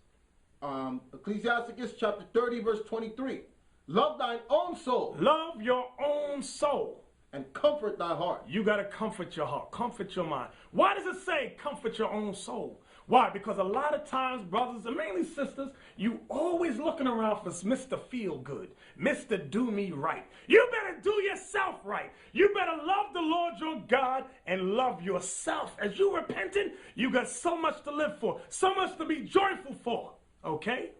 Ecclesiasticus chapter 30, verse 23. Love thine own soul. Love your own soul. And comfort thy heart. You got to comfort your heart. Comfort your mind. Why does it say comfort your own soul? Why? Because a lot of times, brothers and mainly sisters, you always looking around for Mr. Feel Good, Mr. Do Me Right. You better do yourself right. You better love the Lord your God and love yourself. As you repentant, you got so much to live for, so much to be joyful for. Okay?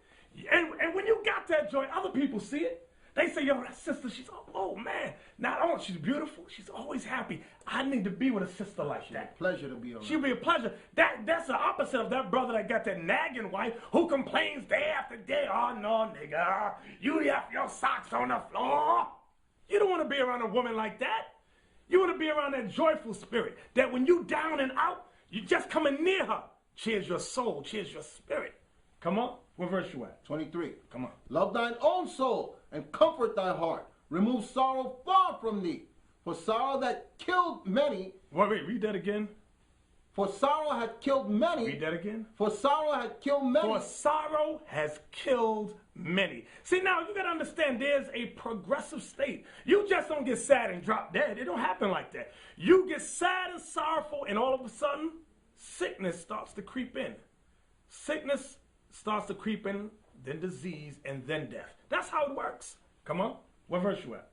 And when you got that joy, other people see it. They say, yo, that sister, she's, oh man, not only she's beautiful, she's always happy. I need to be with a sister like that. Pleasure to be around. She'll be a pleasure. That's the opposite of that brother that got that nagging wife who complains day after day. Oh no, nigga, you left your socks on the floor. You don't want to be around a woman like that. You want to be around that joyful spirit that when you down and out, you just coming near her. Cheers your soul, cheers your spirit. Come on, what verse you at? 23. Come on. Love thine own soul and comfort thy heart. Remove sorrow far from thee. For sorrow that killed many. Wait, read that again. For sorrow had killed many. Read that again. For sorrow had killed many. For sorrow has killed many. See, now you got to understand there's a progressive state. You just don't get sad and drop dead. It don't happen like that. You get sad and sorrowful, and all of a sudden, sickness starts to creep in. Sickness starts to creep in, then disease, and then death. That's how it works. Come on. What verse you at?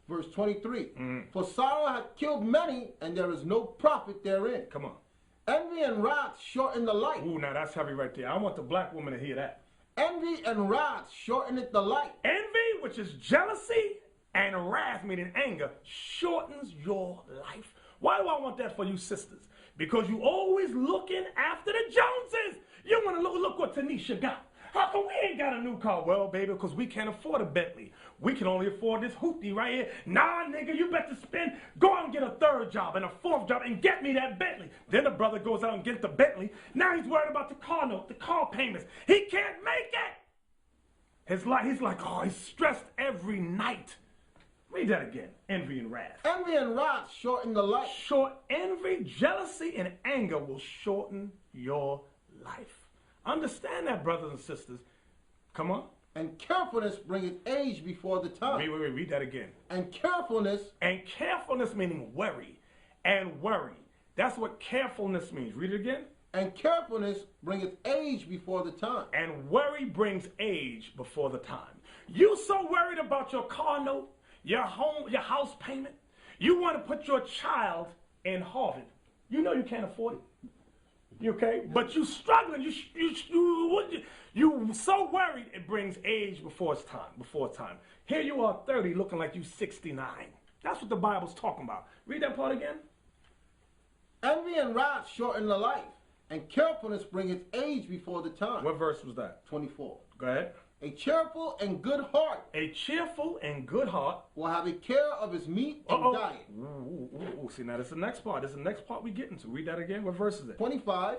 Verse 23. For sorrow hath killed many, and there is no profit therein. Come on. Envy and wrath shorten the life. Ooh, now that's heavy right there. I want the black woman to hear that. Envy and wrath shorteneth the life. Envy, which is jealousy, and wrath, meaning anger, shortens your life. Why do I want that for you sisters? Because you always looking after the Joneses. You want to look what Tanisha got. How come we ain't got a new car? Well, baby, because we can't afford a Bentley. We can only afford this hoopty right here. Nah, nigga, you better go out and get a third job and a fourth job and get me that Bentley. Then the brother goes out and gets the Bentley. Now he's worried about the car note, the car payments. He can't make it. He's like, oh, he's stressed every night. Read that again. Envy and wrath. Envy and wrath shorten the life. Envy, jealousy, and anger will shorten your life. Understand that, brothers and sisters. Come on. And carefulness bringeth age before the time. Wait, read that again. And carefulness. And carefulness meaning worry. And worry. That's what carefulness means. Read it again. And carefulness bringeth age before the time. And worry brings age before the time. You so worried about your car note, your home, your house payment. You want to put your child in Harvard. You know you can't afford it. You okay? But you struggling. You so worried it brings age before its time. Here you are 30 looking like you 69. That's what the Bible's talking about. Read that part again. Envy and wrath shorten the life, and carefulness bringeth age before the time. What verse was that? 24. Go ahead. A cheerful and good heart. A cheerful and good heart will have a care of his meat and diet. See, now that's the next part. This is the next part we get into. Read that again. What verse is it? 25.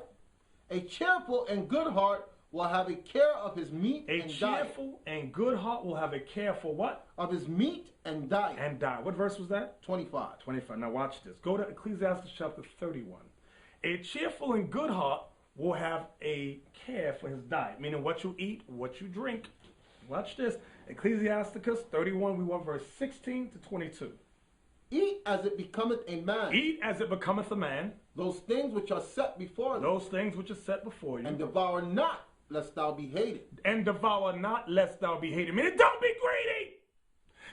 A cheerful and good heart will have a care of his meat A and diet. cheerful and good heart will have a care for what? Of his meat and diet. And diet. What verse was that? 25. 25. Now watch this. Go to Ecclesiastes chapter 31. A cheerful and good heart will have a care for his diet, meaning what you eat, what you drink. Watch this. Ecclesiasticus 31, we want verse 16 to 22. Eat as it becometh a man. Eat as it becometh a man. Those things which are set before thee. Those things which are set before you. And devour not, lest thou be hated. And devour not, lest thou be hated. Meaning, don't be greedy.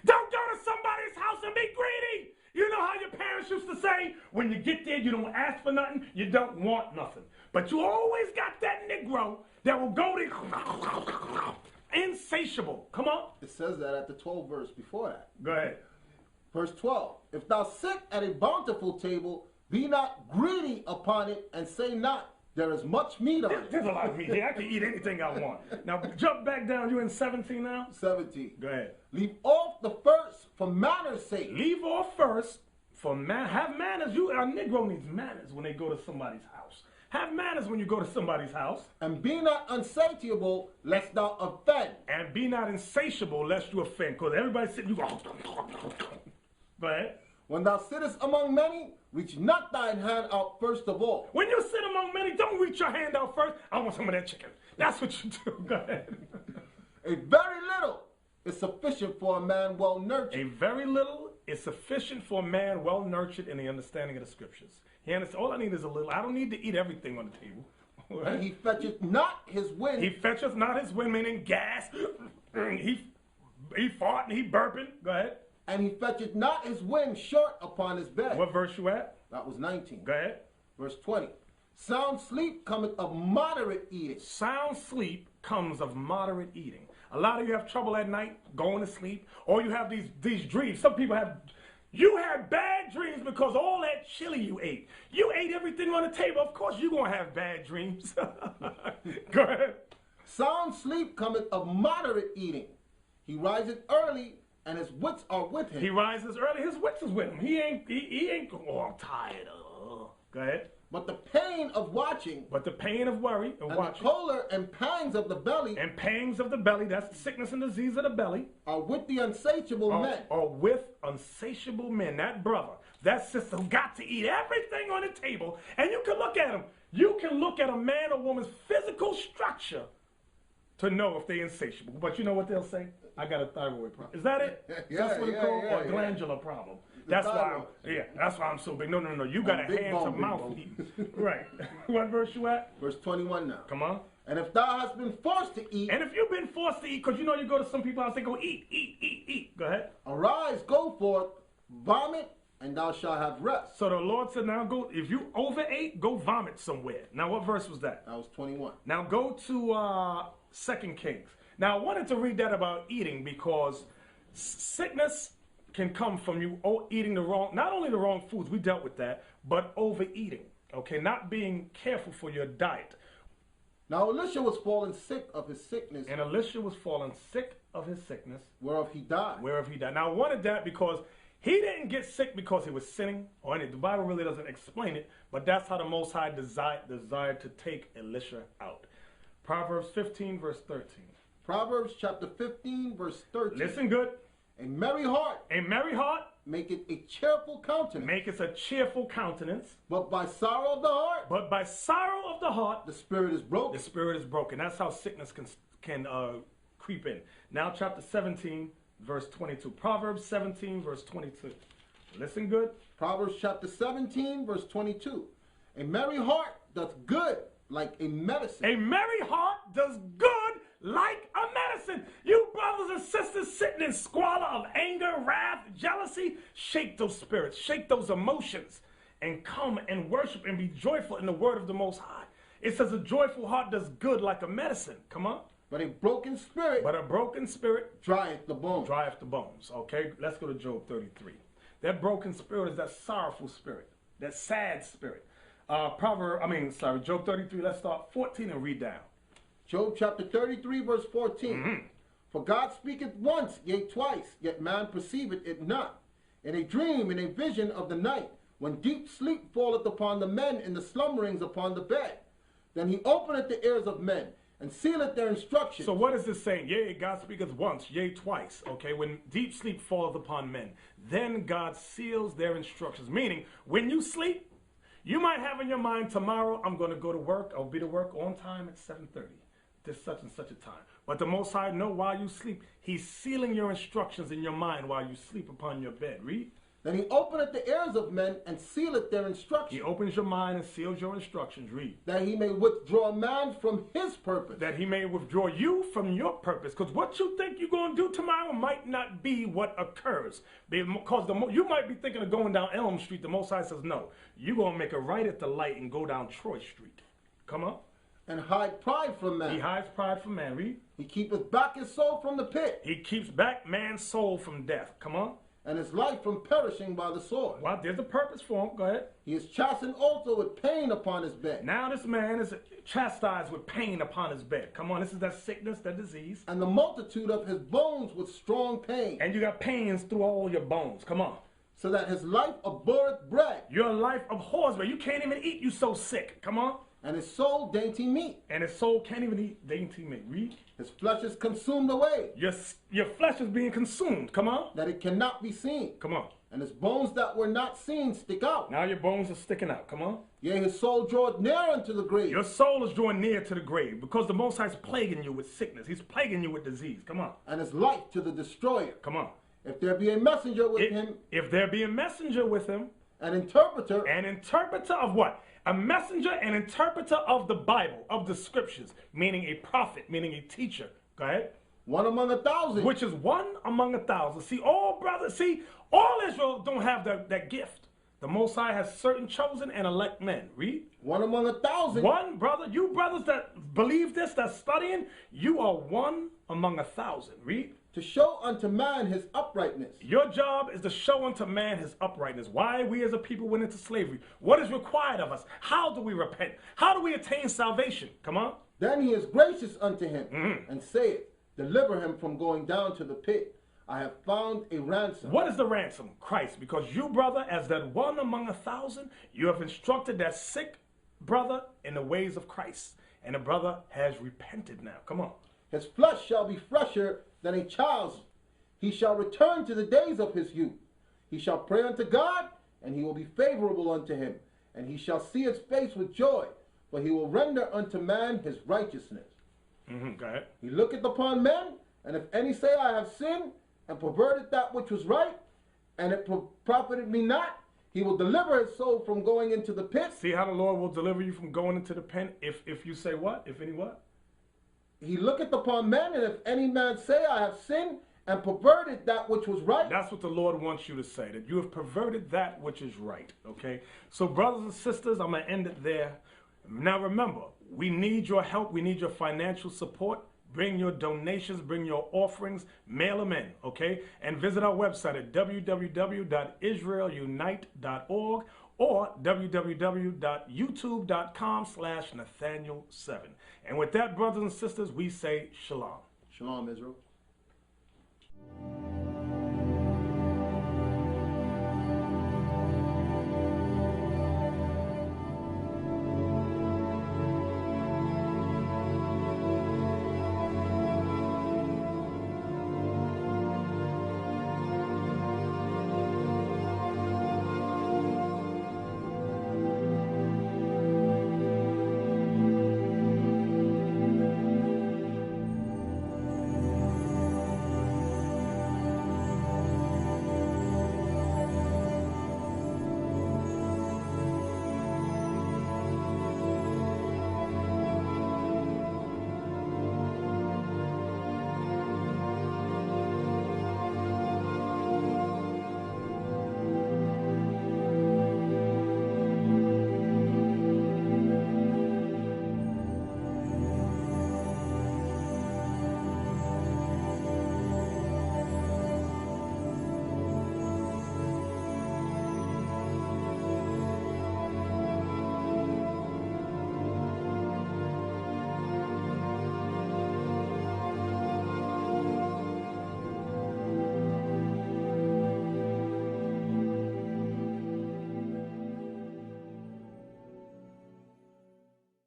Don't go to somebody's house and be greedy. You know how your parents used to say, when you get there, you don't ask for nothing, you don't want nothing. But you always got that Negro that will go to insatiable. Come on. It says that at the 12th verse before that. Go ahead. Verse 12. If thou sit at a bountiful table, be not greedy upon it, and say not, there is much meat on it. There's a lot of meat here. I can eat anything I want. Now, jump back down. You in 17 now? 17. Go ahead. Leave off the first for manners' sake. Leave off first for have manners. A Negro needs manners when they go to somebody's house. Have manners when you go to somebody's house. And be not unsatiable, lest thou offend. And be not insatiable, lest you offend. Because everybody's sitting, you go. Go ahead. When thou sittest among many, reach not thine hand out first of all. When you sit among many, don't reach your hand out first. I want some of that chicken. That's what you do. Go ahead. A very little is sufficient for a man well nurtured. A very little is sufficient for a man well nurtured in the understanding of the scriptures. He understands, all I need is a little. I don't need to eat everything on the table. Right? And he fetcheth not his wind. He fetcheth not his wind, meaning gas. He farting, he burping. Go ahead. And he fetcheth not his wind short upon his bed. What verse you at? That was 19. Go ahead. Verse 20. Sound sleep cometh of moderate eating. Sound sleep comes of moderate eating. A lot of you have trouble at night going to sleep, or you have these dreams. Some people have, you had bad dreams because all that chili you ate. You ate everything on the table. Of course you're going to have bad dreams. Go ahead. Sound sleep cometh of moderate eating. He riseth early, and his wits are with him. He rises early, his wits is with him. He ain't, oh, I'm tired. Go ahead. But the pain of watching, But the pain of worry and watching, the choler and pangs of the belly, and pangs of the belly, that's the sickness and disease of the belly, are with the unsatiable men. Are with unsatiable men. That brother, that sister who got to eat everything on the table, and you can look at him. You can look at a man or woman's physical structure to know if they're insatiable. But you know what they'll say? I got a thyroid problem. Is that it? That's what it's called? Or a glandular problem. That's why I'm so big. No. You got a hand to mouth. Right. What verse you at? Verse 21 now. Come on. And if thou hast been forced to eat. And if you've been forced to eat, because you know you go to some people and say, go eat. Go ahead. Arise, go forth, vomit, and thou shalt have rest. So the Lord said, now go, if you overate, go vomit somewhere. Now what verse was that? That was 21. Now go to 2 Kings. Now I wanted to read that about eating because sickness can come from you eating not only the wrong foods, we dealt with that, but overeating. Okay, not being careful for your diet. Now Elisha was fallen sick of his sickness. And Elisha was fallen sick of his sickness. Whereof he died. Now I wanted that because he didn't get sick because he was sinning or anything. The Bible really doesn't explain it, but that's how the Most High desired to take Elisha out. Proverbs 15 verse 13. Proverbs chapter 15 verse 13. Listen good. A merry heart. A merry heart. Maketh a cheerful countenance. Maketh a cheerful countenance. But by sorrow of the heart. But by sorrow of the heart. The spirit is broken. The spirit is broken. That's how sickness can creep in. Now chapter 17 verse 22. Proverbs 17 verse 22. Listen good. Proverbs chapter 17 verse 22. A merry heart doth good like a medicine. A merry heart does good like a medicine. You brothers and sisters sitting in squalor of anger, wrath, jealousy, shake those spirits, shake those emotions, and come and worship and be joyful in the word of the Most High. It says a joyful heart does good like a medicine. Come on. But a broken spirit. But a broken spirit drieth the bones. Drieth the bones. Okay, let's go to Job 33. That broken spirit is that sorrowful spirit, that sad spirit. Job 33, let's start 14 and read down. Job chapter 33 verse 14. Mm-hmm. For God speaketh once, yea twice, yet man perceiveth it not. In a dream, in a vision of the night, when deep sleep falleth upon the men in the slumberings upon the bed. Then he openeth the ears of men, and sealeth their instructions. So what is this saying? Yea, God speaketh once, yea, twice. Okay, when deep sleep falleth upon men, then God seals their instructions. Meaning, when you sleep, you might have in your mind, tomorrow I'm going to go to work. I'll be to work on time at 7:30. This such and such a time. But the Most High know while you sleep, he's sealing your instructions in your mind while you sleep upon your bed. Read. Then he openeth the ears of men and sealeth their instructions. He opens your mind and seals your instructions. Read. That he may withdraw man from his purpose. That he may withdraw you from your purpose. Because what you think you're going to do tomorrow might not be what occurs. Because you might be thinking of going down Elm Street. The Most High says, no, you're going to make a right at the light and go down Troy Street. Come on. And hide pride from man. He hides pride from man. Read. He keepeth back his soul from the pit. He keeps back man's soul from death. Come on. And his life from perishing by the sword. Well, there's a purpose for him. Go ahead. He is chastened also with pain upon his bed. Now this man is chastised with pain upon his bed. Come on, this is that sickness, that disease. And the multitude of his bones with strong pain. And you got pains through all your bones. Come on. So that his life abhorreth bread. Your life abhors bread. You can't even eat. You so sick. Come on. And his soul dainty meat. And his soul can't even eat dainty meat. Read. His flesh is consumed away. Your flesh is being consumed. Come on. That it cannot be seen. Come on. And his bones that were not seen stick out. Now your bones are sticking out. Come on. Yea, his soul draweth near unto the grave. Your soul is drawing near to the grave because the Most High is plaguing you with sickness. He's plaguing you with disease. Come on. And his life to the destroyer. Come on. If there be a messenger with him. If there be a messenger with him. An interpreter. An interpreter of what? A messenger and interpreter of the Bible, of the scriptures, meaning a prophet, meaning a teacher. Go ahead. One among 1,000. Which is one among 1,000. See, all brothers, see, all Israel don't have that gift. The Most High has certain chosen and elect men. Read. One among 1,000. One brother, you brothers that believe this, that's studying, you are one among 1,000. Read. To show unto man his uprightness. Your job is to show unto man his uprightness. Why we as a people went into slavery. What is required of us? How do we repent? How do we attain salvation? Come on. Then he is gracious unto him and saith, deliver him from going down to the pit. I have found a ransom. What is the ransom? Christ. Because you, brother, as that one among 1,000, you have instructed that sick brother in the ways of Christ. And the brother has repented now. Come on. His flesh shall be fresher than a child's. He shall return to the days of his youth. He shall pray unto God, and he will be favorable unto him. And he shall see his face with joy, for he will render unto man his righteousness. Go ahead. He looketh upon men, and if any say, I have sinned, and perverted that which was right, and it profited me not, he will deliver his soul from going into the pit. See how the Lord will deliver you from going into the pen if you say what? If any what? He looketh upon men, and if any man say, I have sinned, and perverted that which was right. That's what the Lord wants you to say, that you have perverted that which is right, okay? So brothers and sisters, I'm going to end it there. Now remember, we need your help. We need your financial support. Bring your donations, bring your offerings, mail them in, okay? And visit our website at www.israelunite.org or www.youtube.com/Nathaniel7. And with that, brothers and sisters, we say shalom. Shalom, Israel.